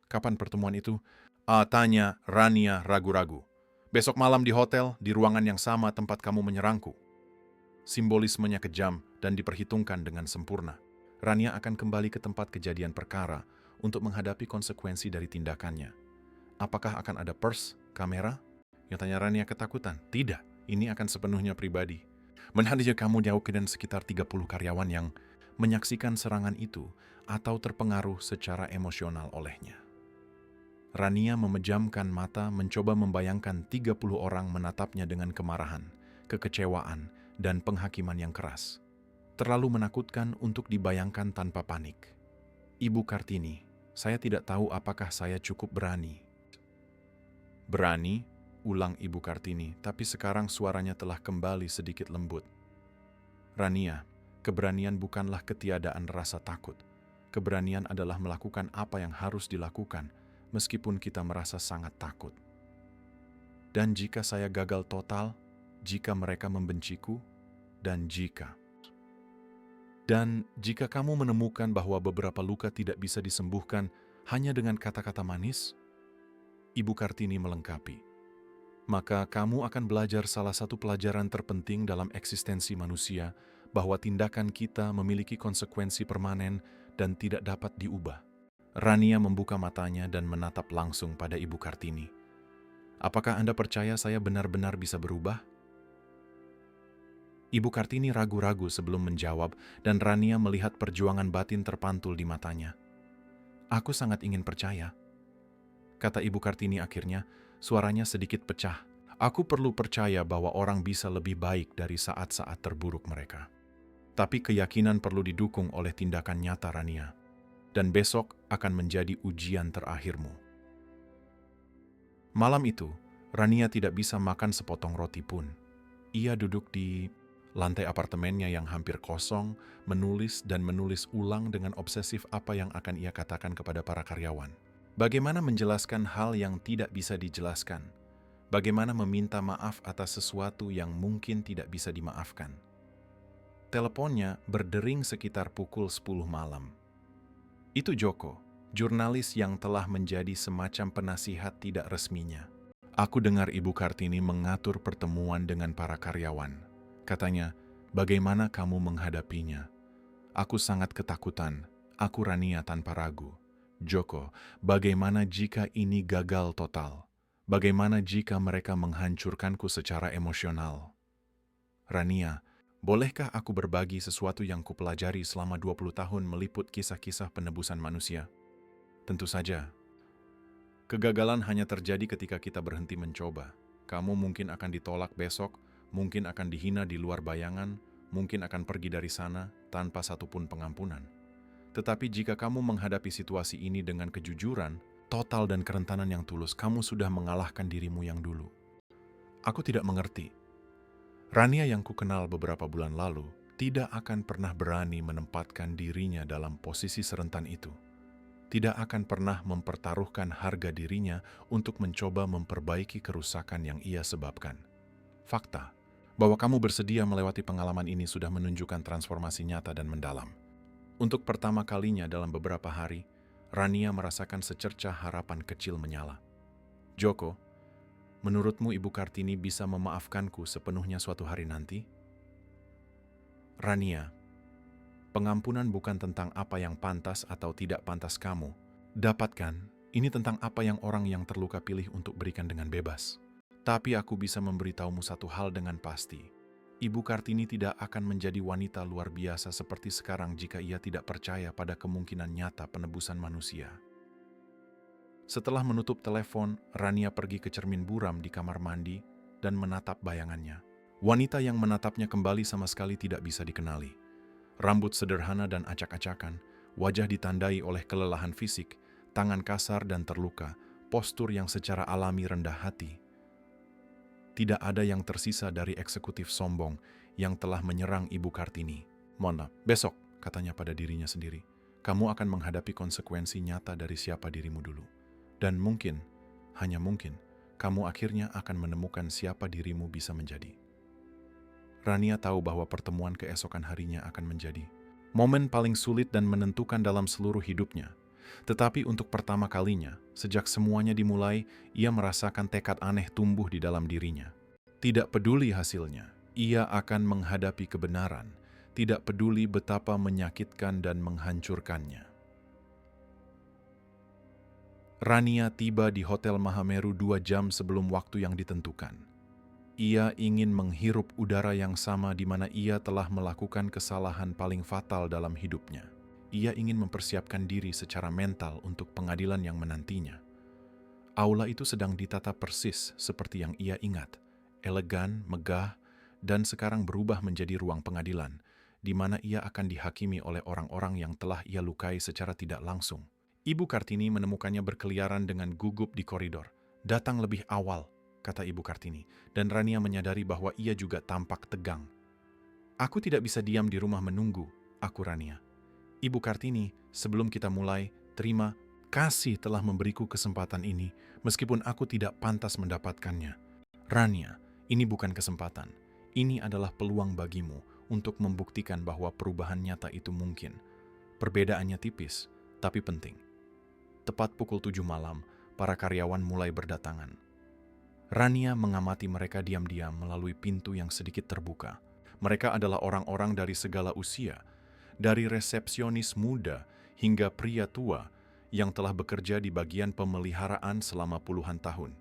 Kapan pertemuan itu? Tanya Rania ragu-ragu. Besok malam di hotel, di ruangan yang sama tempat kamu menyerangku. Simbolismenya kejam dan diperhitungkan dengan sempurna. Rania akan kembali ke tempat kejadian perkara untuk menghadapi konsekuensi dari tindakannya. Apakah akan ada pers, kamera? Yang tanya Rania ketakutan. Tidak, ini akan sepenuhnya pribadi. Menhadir kamu jauh dan sekitar 30 karyawan yang menyaksikan serangan itu atau terpengaruh secara emosional olehnya. Rania memejamkan mata mencoba membayangkan 30 orang menatapnya dengan kemarahan, kekecewaan, dan penghakiman yang keras. Terlalu menakutkan untuk dibayangkan tanpa panik. Ibu Kartini, saya tidak tahu apakah saya cukup berani. Berani? Ulang Ibu Kartini, tapi sekarang suaranya telah kembali sedikit lembut. Rania, keberanian bukanlah ketiadaan rasa takut. Keberanian adalah melakukan apa yang harus dilakukan, meskipun kita merasa sangat takut. Dan jika saya gagal total, jika mereka membenciku, dan jika kamu menemukan bahwa beberapa luka tidak bisa disembuhkan hanya dengan kata-kata manis, Ibu Kartini melengkapi. Maka kamu akan belajar salah satu pelajaran terpenting dalam eksistensi manusia, bahwa tindakan kita memiliki konsekuensi permanen dan tidak dapat diubah. Rania membuka matanya dan menatap langsung pada Ibu Kartini. Apakah Anda percaya saya benar-benar bisa berubah? Ibu Kartini ragu-ragu sebelum menjawab dan Rania melihat perjuangan batin terpantul di matanya. Aku sangat ingin percaya, kata Ibu Kartini akhirnya, suaranya sedikit pecah. Aku perlu percaya bahwa orang bisa lebih baik dari saat-saat terburuk mereka. Tapi keyakinan perlu didukung oleh tindakan nyata Rania. Dan besok akan menjadi ujian terakhirmu. Malam itu, Rania tidak bisa makan sepotong roti pun. Ia duduk di lantai apartemennya yang hampir kosong, menulis dan menulis ulang dengan obsesif apa yang akan ia katakan kepada para karyawan. Bagaimana menjelaskan hal yang tidak bisa dijelaskan? Bagaimana meminta maaf atas sesuatu yang mungkin tidak bisa dimaafkan? Teleponnya berdering sekitar pukul 10 malam. Itu Joko, jurnalis yang telah menjadi semacam penasihat tidak resminya. Aku dengar Ibu Kartini mengatur pertemuan dengan para karyawan. Katanya, bagaimana kamu menghadapinya? Aku sangat ketakutan. Aku Rania tanpa ragu. Joko, bagaimana jika ini gagal total? Bagaimana jika mereka menghancurkanku secara emosional? Rania, bolehkah aku berbagi sesuatu yang kupelajari selama 20 tahun meliput kisah-kisah penebusan manusia? Tentu saja. Kegagalan hanya terjadi ketika kita berhenti mencoba. Kamu mungkin akan ditolak besok, mungkin akan dihina di luar bayangan, mungkin akan pergi dari sana tanpa satupun pengampunan. Tetapi jika kamu menghadapi situasi ini dengan kejujuran, total dan kerentanan yang tulus, kamu sudah mengalahkan dirimu yang dulu. Aku tidak mengerti. Rania yang kukenal beberapa bulan lalu tidak akan pernah berani menempatkan dirinya dalam posisi serentan itu. Tidak akan pernah mempertaruhkan harga dirinya untuk mencoba memperbaiki kerusakan yang ia sebabkan. Fakta, bahwa kamu bersedia melewati pengalaman ini sudah menunjukkan transformasi nyata dan mendalam. Untuk pertama kalinya dalam beberapa hari, Rania merasakan secercah harapan kecil menyala. Joko, menurutmu Ibu Kartini bisa memaafkanku sepenuhnya suatu hari nanti? Rania, pengampunan bukan tentang apa yang pantas atau tidak pantas kamu. Dapatkan, ini tentang apa yang orang yang terluka pilih untuk berikan dengan bebas. Tapi aku bisa memberitahumu satu hal dengan pasti. Ibu Kartini tidak akan menjadi wanita luar biasa seperti sekarang jika ia tidak percaya pada kemungkinan nyata penebusan manusia. Setelah menutup telepon, Rania pergi ke cermin buram di kamar mandi dan menatap bayangannya. Wanita yang menatapnya kembali sama sekali tidak bisa dikenali. Rambut sederhana dan acak-acakan, wajah ditandai oleh kelelahan fisik, tangan kasar dan terluka, postur yang secara alami rendah hati. Tidak ada yang tersisa dari eksekutif sombong yang telah menyerang Ibu Kartini. Mona, besok, katanya pada dirinya sendiri, kamu akan menghadapi konsekuensi nyata dari siapa dirimu dulu. Dan mungkin, hanya mungkin, kamu akhirnya akan menemukan siapa dirimu bisa menjadi. Rania tahu bahwa pertemuan keesokan harinya akan menjadi momen paling sulit dan menentukan dalam seluruh hidupnya. Tetapi untuk pertama kalinya, sejak semuanya dimulai, ia merasakan tekad aneh tumbuh di dalam dirinya. Tidak peduli hasilnya, ia akan menghadapi kebenaran, tidak peduli betapa menyakitkan dan menghancurkannya. Rania tiba di Hotel Mahameru 2 jam sebelum waktu yang ditentukan. Ia ingin menghirup udara yang sama di mana ia telah melakukan kesalahan paling fatal dalam hidupnya. Ia ingin mempersiapkan diri secara mental untuk pengadilan yang menantinya. Aula itu sedang ditata persis seperti yang ia ingat, elegan, megah, dan sekarang berubah menjadi ruang pengadilan, di mana ia akan dihakimi oleh orang-orang yang telah ia lukai secara tidak langsung. Ibu Kartini menemukannya berkeliaran dengan gugup di koridor. Datang lebih awal, kata Ibu Kartini, dan Rania menyadari bahwa ia juga tampak tegang. Aku tidak bisa diam di rumah menunggu, aku Rania. Ibu Kartini, sebelum kita mulai, terima kasih telah memberiku kesempatan ini, meskipun aku tidak pantas mendapatkannya. Rania, ini bukan kesempatan. Ini adalah peluang bagimu untuk membuktikan bahwa perubahan nyata itu mungkin. Perbedaannya tipis, tapi penting. Tepat pukul 7 malam, para karyawan mulai berdatangan. Rania mengamati mereka diam-diam melalui pintu yang sedikit terbuka. Mereka adalah orang-orang dari segala usia, dari resepsionis muda hingga pria tua yang telah bekerja di bagian pemeliharaan selama puluhan tahun.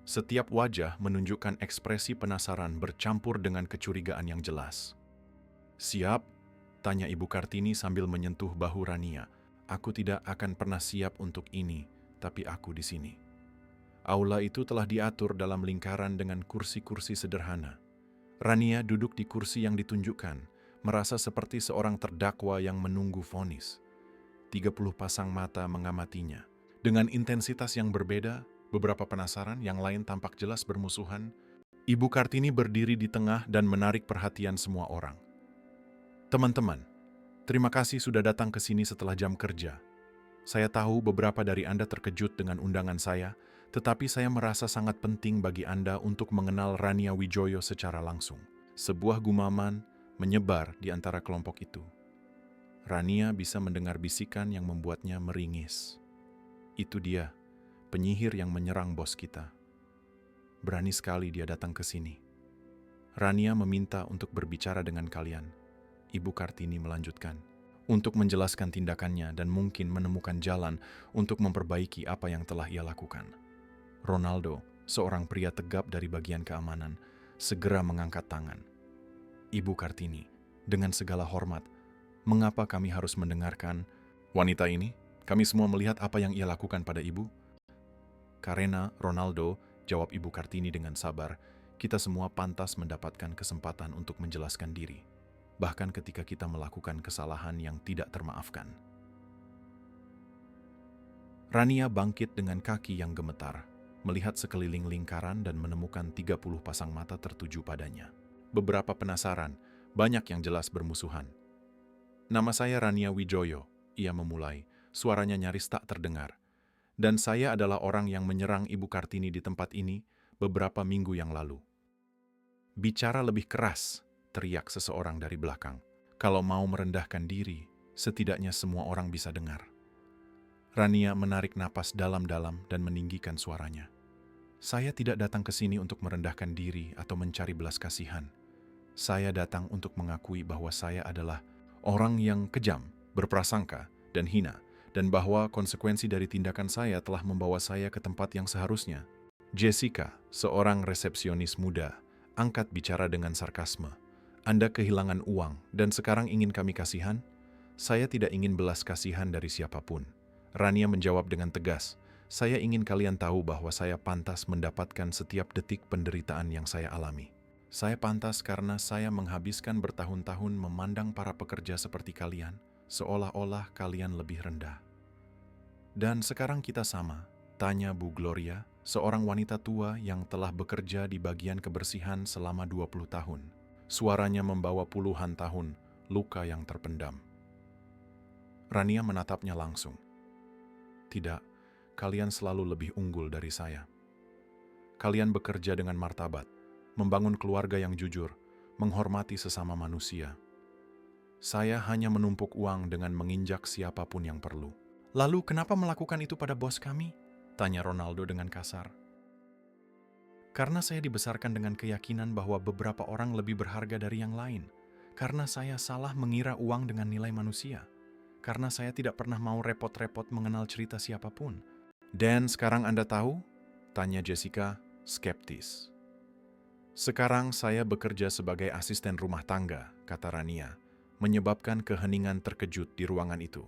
Setiap wajah menunjukkan ekspresi penasaran bercampur dengan kecurigaan yang jelas. "Siap?" tanya Ibu Kartini sambil menyentuh bahu Rania. "Aku tidak akan pernah siap untuk ini, tapi aku di sini." Aula itu telah diatur dalam lingkaran dengan kursi-kursi sederhana. Rania duduk di kursi yang ditunjukkan, merasa seperti seorang terdakwa yang menunggu vonis. 30 pasang mata mengamatinya. Dengan intensitas yang berbeda, beberapa penasaran, yang lain tampak jelas bermusuhan. Ibu Kartini berdiri di tengah dan menarik perhatian semua orang. "Teman-teman, terima kasih sudah datang ke sini setelah jam kerja. Saya tahu beberapa dari Anda terkejut dengan undangan saya, tetapi saya merasa sangat penting bagi Anda untuk mengenal Rania Wijoyo secara langsung." Sebuah gumaman menyebar di antara kelompok itu. Rania bisa mendengar bisikan yang membuatnya meringis. "Itu dia, penyihir yang menyerang bos kita. Berani sekali dia datang ke sini. Rania meminta untuk berbicara dengan kalian." Ibu Kartini melanjutkan, "untuk menjelaskan tindakannya dan mungkin menemukan jalan untuk memperbaiki apa yang telah ia lakukan." Ronaldo, seorang pria tegap dari bagian keamanan, segera mengangkat tangan. "Ibu Kartini, dengan segala hormat, mengapa kami harus mendengarkan wanita ini? Kami semua melihat apa yang ia lakukan pada ibu." "Karena Ronaldo," jawab Ibu Kartini dengan sabar, "kita semua pantas mendapatkan kesempatan untuk menjelaskan diri, bahkan ketika kita melakukan kesalahan yang tidak termaafkan." Rania bangkit dengan kaki yang gemetar, melihat sekeliling lingkaran dan menemukan 30 pasang mata tertuju padanya. Beberapa penasaran, banyak yang jelas bermusuhan. "Nama saya Rania Wijoyo," ia memulai, suaranya nyaris tak terdengar. "Dan saya adalah orang yang menyerang Ibu Kartini di tempat ini beberapa minggu yang lalu." "Bicara lebih keras," teriak seseorang dari belakang. "Kalau mau merendahkan diri, setidaknya semua orang bisa dengar." Rania menarik napas dalam-dalam dan meninggikan suaranya. "Saya tidak datang ke sini untuk merendahkan diri atau mencari belas kasihan. Saya datang untuk mengakui bahwa saya adalah orang yang kejam, berprasangka, dan hina, dan bahwa konsekuensi dari tindakan saya telah membawa saya ke tempat yang seharusnya." Jessica, seorang resepsionis muda, angkat bicara dengan sarkasme. "Anda kehilangan uang dan sekarang ingin kami kasihan? Saya tidak ingin belas kasihan dari siapapun." Rania menjawab dengan tegas, "Saya ingin kalian tahu bahwa saya pantas mendapatkan setiap detik penderitaan yang saya alami. Saya pantas karena saya menghabiskan bertahun-tahun memandang para pekerja seperti kalian, seolah-olah kalian lebih rendah." "Dan sekarang kita sama?" tanya Bu Gloria, seorang wanita tua yang telah bekerja di bagian kebersihan selama 20 tahun. Suaranya membawa puluhan tahun, luka yang terpendam. Rania menatapnya langsung. Tidak, kalian selalu lebih unggul dari saya. Kalian bekerja dengan martabat, membangun keluarga yang jujur, menghormati sesama manusia. Saya hanya menumpuk uang dengan menginjak siapapun yang perlu. Lalu kenapa melakukan itu pada bos kami? Tanya Ronaldo dengan kasar. Karena saya dibesarkan dengan keyakinan bahwa beberapa orang lebih berharga dari yang lain. Karena saya salah mengira uang dengan nilai manusia. Karena saya tidak pernah mau repot-repot mengenal cerita siapapun. Dan sekarang Anda tahu? Tanya Jessica, skeptis. Sekarang saya bekerja sebagai asisten rumah tangga, kata Rania, menyebabkan keheningan terkejut di ruangan itu.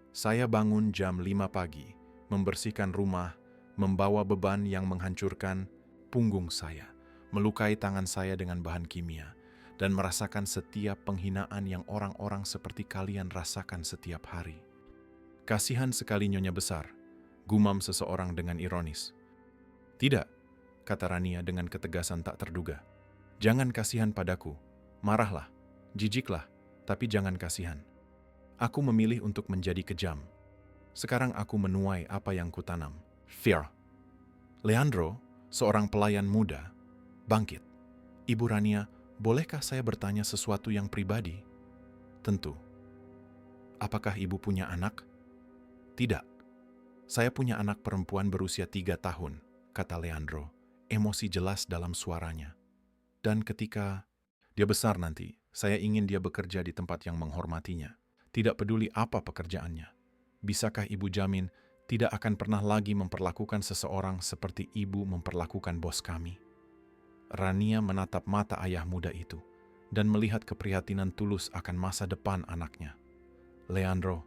Saya bangun jam 5 pagi, membersihkan rumah, membawa beban yang menghancurkan punggung saya, melukai tangan saya dengan bahan kimia, dan merasakan setiap penghinaan yang orang-orang seperti kalian rasakan setiap hari. Kasihan sekali Nyonya Besar, gumam seseorang dengan ironis. Tidak, kata Rania dengan ketegasan tak terduga. Jangan kasihan padaku, marahlah, jijiklah, tapi jangan kasihan. Aku memilih untuk menjadi kejam. Sekarang aku menuai apa yang kutanam, fear. Leandro, seorang pelayan muda, bangkit. Ibu Rania, bolehkah saya bertanya sesuatu yang pribadi? Tentu. Apakah ibu punya anak? Tidak. Saya punya anak perempuan berusia 3 tahun, kata Leandro, emosi jelas dalam suaranya. Dan ketika dia besar nanti, saya ingin dia bekerja di tempat yang menghormatinya. Tidak peduli apa pekerjaannya. Bisakah ibu jamin tidak akan pernah lagi memperlakukan seseorang seperti ibu memperlakukan bos kami? Rania menatap mata ayah muda itu dan melihat keprihatinan tulus akan masa depan anaknya. Leandro,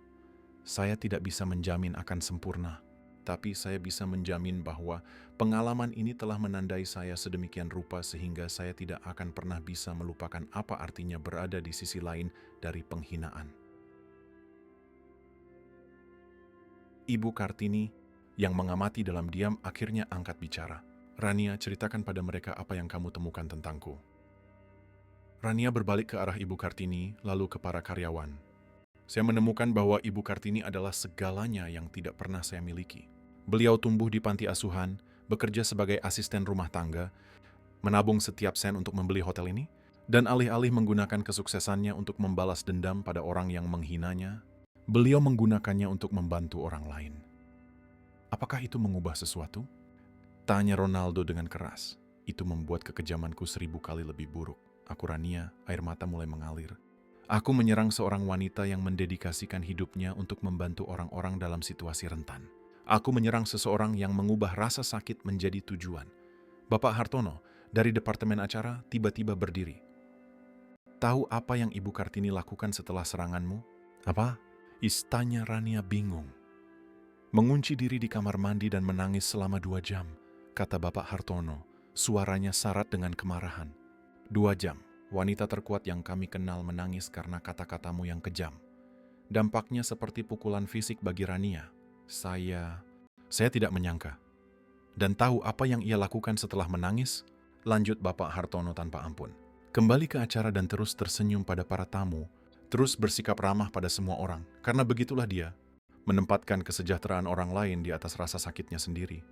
saya tidak bisa menjamin akan sempurna, tapi saya bisa menjamin bahwa pengalaman ini telah menandai saya sedemikian rupa sehingga saya tidak akan pernah bisa melupakan apa artinya berada di sisi lain dari penghinaan. Ibu Kartini yang mengamati dalam diam akhirnya angkat bicara. Rania, ceritakan pada mereka apa yang kamu temukan tentangku. Rania berbalik ke arah Ibu Kartini lalu ke para karyawan. Saya menemukan bahwa Ibu Kartini adalah segalanya yang tidak pernah saya miliki. Beliau tumbuh di panti asuhan, bekerja sebagai asisten rumah tangga, menabung setiap sen untuk membeli hotel ini, dan alih-alih menggunakan kesuksesannya untuk membalas dendam pada orang yang menghinanya, beliau menggunakannya untuk membantu orang lain. Apakah itu mengubah sesuatu? Tanya Ronaldo dengan keras. Itu membuat kekejamanku 1000 kali lebih buruk. Aku Rania, air mata mulai mengalir. Aku menyerang seorang wanita yang mendedikasikan hidupnya untuk membantu orang-orang dalam situasi rentan. Aku menyerang seseorang yang mengubah rasa sakit menjadi tujuan. Bapak Hartono, dari Departemen Acara, tiba-tiba berdiri. Tahu apa yang Ibu Kartini lakukan setelah seranganmu? Apa? Istanya Rania bingung. Mengunci diri di kamar mandi dan menangis selama 2 jam, kata Bapak Hartono, suaranya syarat dengan kemarahan. 2 jam, wanita terkuat yang kami kenal menangis karena kata-katamu yang kejam. Dampaknya seperti pukulan fisik bagi Rania. Saya tidak menyangka. Dan tahu apa yang ia lakukan setelah menangis? Lanjut Bapak Hartono tanpa ampun. Kembali ke acara dan terus tersenyum pada para tamu, terus bersikap ramah pada semua orang, karena begitulah dia, menempatkan kesejahteraan orang lain di atas rasa sakitnya sendiri.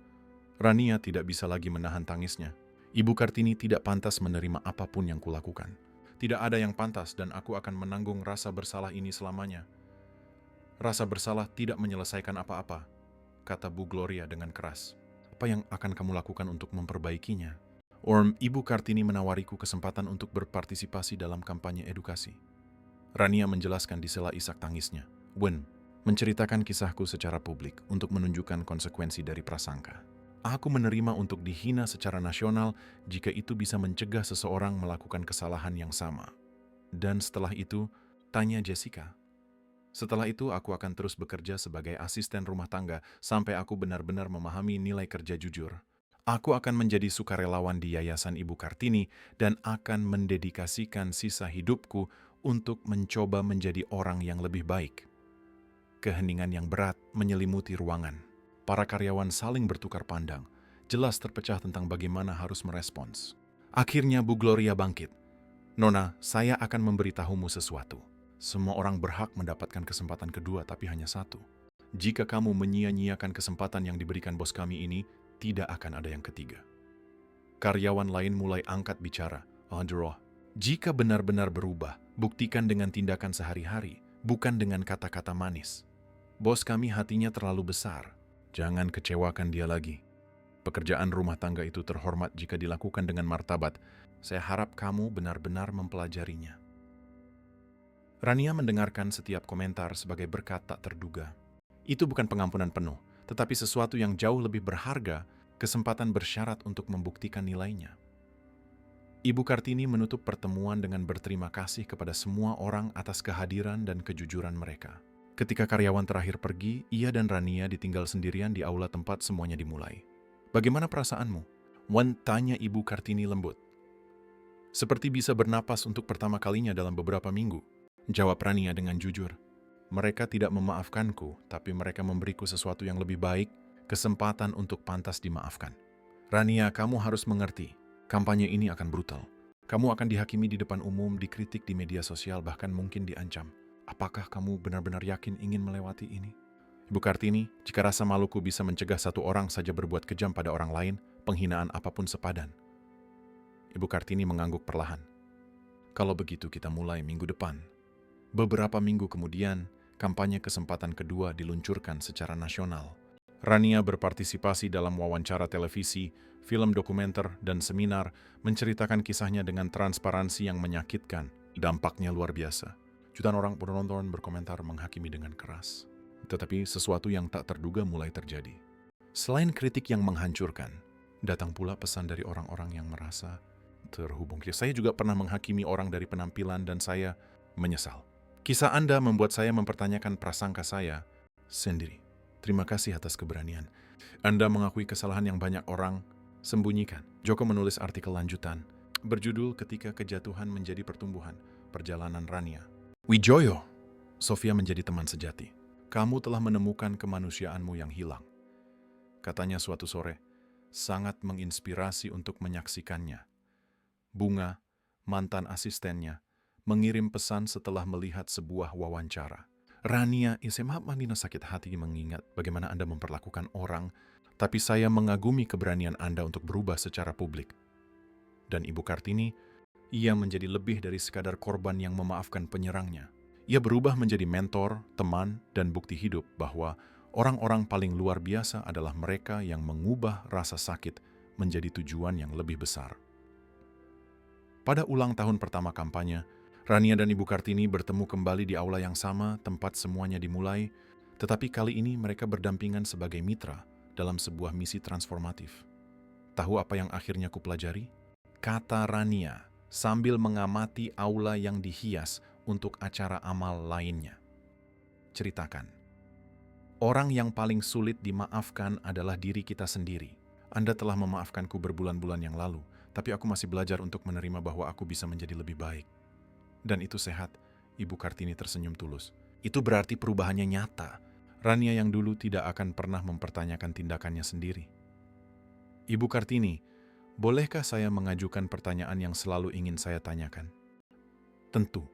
Rania tidak bisa lagi menahan tangisnya. Ibu Kartini tidak pantas menerima apapun yang kulakukan. Tidak ada yang pantas dan aku akan menanggung rasa bersalah ini selamanya. Rasa bersalah tidak menyelesaikan apa-apa, kata Bu Gloria dengan keras. Apa yang akan kamu lakukan untuk memperbaikinya? Ibu Kartini menawariku kesempatan untuk berpartisipasi dalam kampanye edukasi. Rania menjelaskan di sela isak tangisnya. Menceritakan kisahku secara publik untuk menunjukkan konsekuensi dari prasangka. Aku menerima untuk dihina secara nasional jika itu bisa mencegah seseorang melakukan kesalahan yang sama. Dan setelah itu, tanya Jessica. Setelah itu aku akan terus bekerja sebagai asisten rumah tangga sampai aku benar-benar memahami nilai kerja jujur. Aku akan menjadi sukarelawan di Yayasan Ibu Kartini dan akan mendedikasikan sisa hidupku untuk mencoba menjadi orang yang lebih baik. Keheningan yang berat menyelimuti ruangan. Para karyawan saling bertukar pandang, jelas terpecah tentang bagaimana harus merespons. Akhirnya Bu Gloria bangkit. Nona, saya akan memberitahumu sesuatu. Semua orang berhak mendapatkan kesempatan kedua, tapi hanya satu. Jika kamu menyia-nyiakan kesempatan yang diberikan bos kami ini, tidak akan ada yang ketiga. Karyawan lain mulai angkat bicara. Andrew, jika benar-benar berubah, buktikan dengan tindakan sehari-hari, bukan dengan kata-kata manis. Bos kami hatinya terlalu besar. Jangan kecewakan dia lagi. Pekerjaan rumah tangga itu terhormat jika dilakukan dengan martabat. Saya harap kamu benar-benar mempelajarinya. Rania mendengarkan setiap komentar sebagai berkat tak terduga. Itu bukan pengampunan penuh, tetapi sesuatu yang jauh lebih berharga, kesempatan bersyarat untuk membuktikan nilainya. Ibu Kartini menutup pertemuan dengan berterima kasih kepada semua orang atas kehadiran dan kejujuran mereka. Ketika karyawan terakhir pergi, ia dan Rania ditinggal sendirian di aula tempat semuanya dimulai. "Bagaimana perasaanmu?" Wan tanya Ibu Kartini lembut. "Seperti bisa bernapas untuk pertama kalinya dalam beberapa minggu," jawab Rania dengan jujur. "Mereka tidak memaafkanku, tapi mereka memberiku sesuatu yang lebih baik, kesempatan untuk pantas dimaafkan." "Rania, kamu harus mengerti, kampanye ini akan brutal. Kamu akan dihakimi di depan umum, dikritik di media sosial, bahkan mungkin diancam. Apakah kamu benar-benar yakin ingin melewati ini?" "Ibu Kartini, jika rasa maluku bisa mencegah satu orang saja berbuat kejam pada orang lain, penghinaan apapun sepadan." Ibu Kartini mengangguk perlahan. "Kalau begitu kita mulai minggu depan." Beberapa minggu kemudian, kampanye kesempatan kedua diluncurkan secara nasional. Rania berpartisipasi dalam wawancara televisi, film dokumenter, dan seminar, menceritakan kisahnya dengan transparansi yang menyakitkan. Dampaknya luar biasa. Jutaan orang penonton berkomentar menghakimi dengan keras. Tetapi sesuatu yang tak terduga mulai terjadi. Selain kritik yang menghancurkan, datang pula pesan dari orang-orang yang merasa terhubung. Saya juga pernah menghakimi orang dari penampilan dan saya menyesal. Kisah Anda membuat saya mempertanyakan prasangka saya sendiri. Terima kasih atas keberanian. Anda mengakui kesalahan yang banyak orang sembunyikan. Joko menulis artikel lanjutan, berjudul "Ketika Kejatuhan Menjadi Pertumbuhan, Perjalanan Rania." "Wijoyo," Sofia menjadi teman sejati. "Kamu telah menemukan kemanusiaanmu yang hilang," katanya suatu sore. Sangat menginspirasi untuk menyaksikannya. Bunga, mantan asistennya, mengirim pesan setelah melihat sebuah wawancara. "Rania, saya Manina sakit hati mengingat bagaimana Anda memperlakukan orang, tapi saya mengagumi keberanian Anda untuk berubah secara publik." Dan Ibu Kartini, ia menjadi lebih dari sekadar korban yang memaafkan penyerangnya. Ia berubah menjadi mentor, teman, dan bukti hidup bahwa orang-orang paling luar biasa adalah mereka yang mengubah rasa sakit menjadi tujuan yang lebih besar. Pada ulang tahun pertama kampanye, Rania dan Ibu Kartini bertemu kembali di aula yang sama tempat semuanya dimulai, tetapi kali ini mereka berdampingan sebagai mitra dalam sebuah misi transformatif. "Tahu apa yang akhirnya kupelajari?" kata Rania sambil mengamati aula yang dihias untuk acara amal lainnya. "Ceritakan." "Orang yang paling sulit dimaafkan adalah diri kita sendiri. Anda telah memaafkanku berbulan-bulan yang lalu, tapi aku masih belajar untuk menerima bahwa aku bisa menjadi lebih baik." "Dan itu sehat," Ibu Kartini tersenyum tulus. "Itu berarti perubahannya nyata." Rania yang dulu tidak akan pernah mempertanyakan tindakannya sendiri. "Ibu Kartini, bolehkah saya mengajukan pertanyaan yang selalu ingin saya tanyakan?" "Tentu.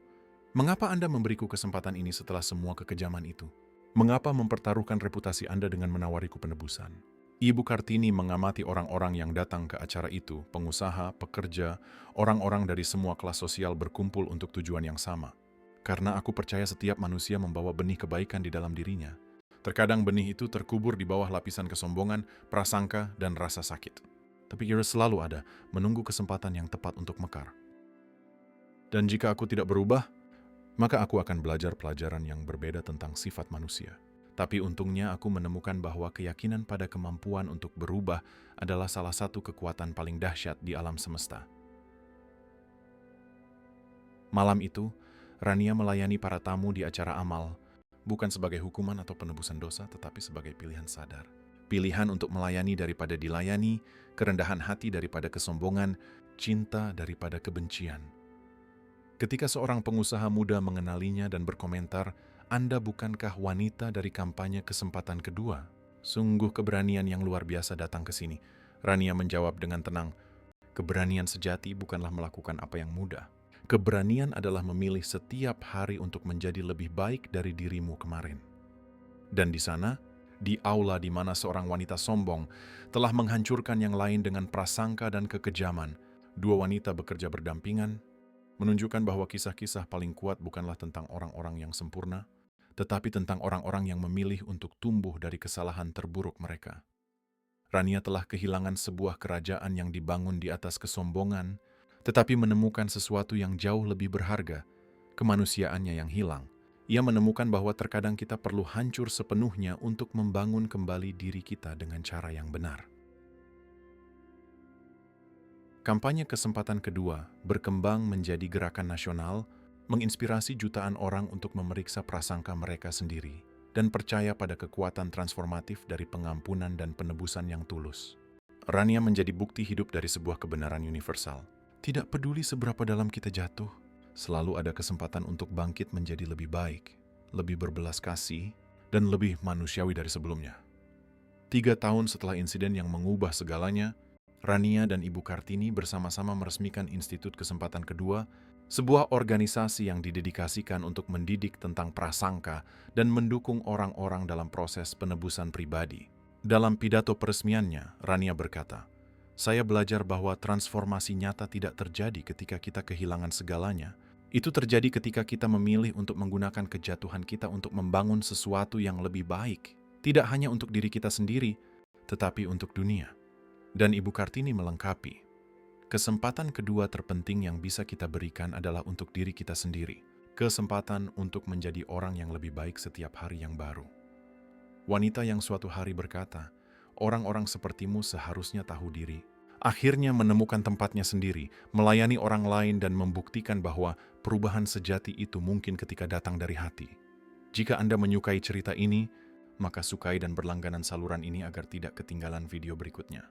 Mengapa Anda memberiku kesempatan ini setelah semua kekejaman itu? Mengapa mempertaruhkan reputasi Anda dengan menawariku penebusan?" Ibu Kartini mengamati orang-orang yang datang ke acara itu, pengusaha, pekerja, orang-orang dari semua kelas sosial berkumpul untuk tujuan yang sama. "Karena aku percaya setiap manusia membawa benih kebaikan di dalam dirinya. Terkadang benih itu terkubur di bawah lapisan kesombongan, prasangka, dan rasa sakit. Tapi ia selalu ada, menunggu kesempatan yang tepat untuk mekar. Dan jika aku tidak berubah, maka aku akan belajar pelajaran yang berbeda tentang sifat manusia. Tapi untungnya aku menemukan bahwa keyakinan pada kemampuan untuk berubah adalah salah satu kekuatan paling dahsyat di alam semesta." Malam itu, Rania melayani para tamu di acara amal, bukan sebagai hukuman atau penebusan dosa, tetapi sebagai pilihan sadar. Pilihan untuk melayani daripada dilayani, kerendahan hati daripada kesombongan, cinta daripada kebencian. Ketika seorang pengusaha muda mengenalinya dan berkomentar, "Anda bukankah wanita dari kampanye kesempatan kedua? Sungguh keberanian yang luar biasa datang ke sini." Rania menjawab dengan tenang, "Keberanian sejati bukanlah melakukan apa yang mudah. Keberanian adalah memilih setiap hari untuk menjadi lebih baik dari dirimu kemarin. Dan di sana, di aula di mana seorang wanita sombong telah menghancurkan yang lain dengan prasangka dan kekejaman, dua wanita bekerja berdampingan, menunjukkan bahwa kisah-kisah paling kuat bukanlah tentang orang-orang yang sempurna, tetapi tentang orang-orang yang memilih untuk tumbuh dari kesalahan terburuk mereka. Rania telah kehilangan sebuah kerajaan yang dibangun di atas kesombongan, tetapi menemukan sesuatu yang jauh lebih berharga, kemanusiaannya yang hilang. Ia menemukan bahwa terkadang kita perlu hancur sepenuhnya untuk membangun kembali diri kita dengan cara yang benar. Kampanye kesempatan kedua berkembang menjadi gerakan nasional, menginspirasi jutaan orang untuk memeriksa prasangka mereka sendiri dan percaya pada kekuatan transformatif dari pengampunan dan penebusan yang tulus. Rania menjadi bukti hidup dari sebuah kebenaran universal. Tidak peduli seberapa dalam kita jatuh, selalu ada kesempatan untuk bangkit menjadi lebih baik, lebih berbelas kasih, dan lebih manusiawi dari sebelumnya. 3 tahun setelah insiden yang mengubah segalanya, Rania dan Ibu Kartini bersama-sama meresmikan Institut Kesempatan Kedua, sebuah organisasi yang didedikasikan untuk mendidik tentang prasangka dan mendukung orang-orang dalam proses penebusan pribadi. Dalam pidato peresmiannya, Rania berkata, "Saya belajar bahwa transformasi nyata tidak terjadi ketika kita kehilangan segalanya. Itu terjadi ketika kita memilih untuk menggunakan kejatuhan kita untuk membangun sesuatu yang lebih baik. Tidak hanya untuk diri kita sendiri, tetapi untuk dunia." Dan Ibu Kartini melengkapi, kesempatan kedua terpenting yang bisa kita berikan adalah untuk diri kita sendiri. Kesempatan untuk menjadi orang yang lebih baik setiap hari yang baru. Wanita yang suatu hari berkata, "Orang-orang sepertimu seharusnya tahu diri, akhirnya menemukan tempatnya sendiri, melayani orang lain dan membuktikan bahwa perubahan sejati itu mungkin ketika datang dari hati." Jika Anda menyukai cerita ini, maka sukai dan berlangganan saluran ini agar tidak ketinggalan video berikutnya.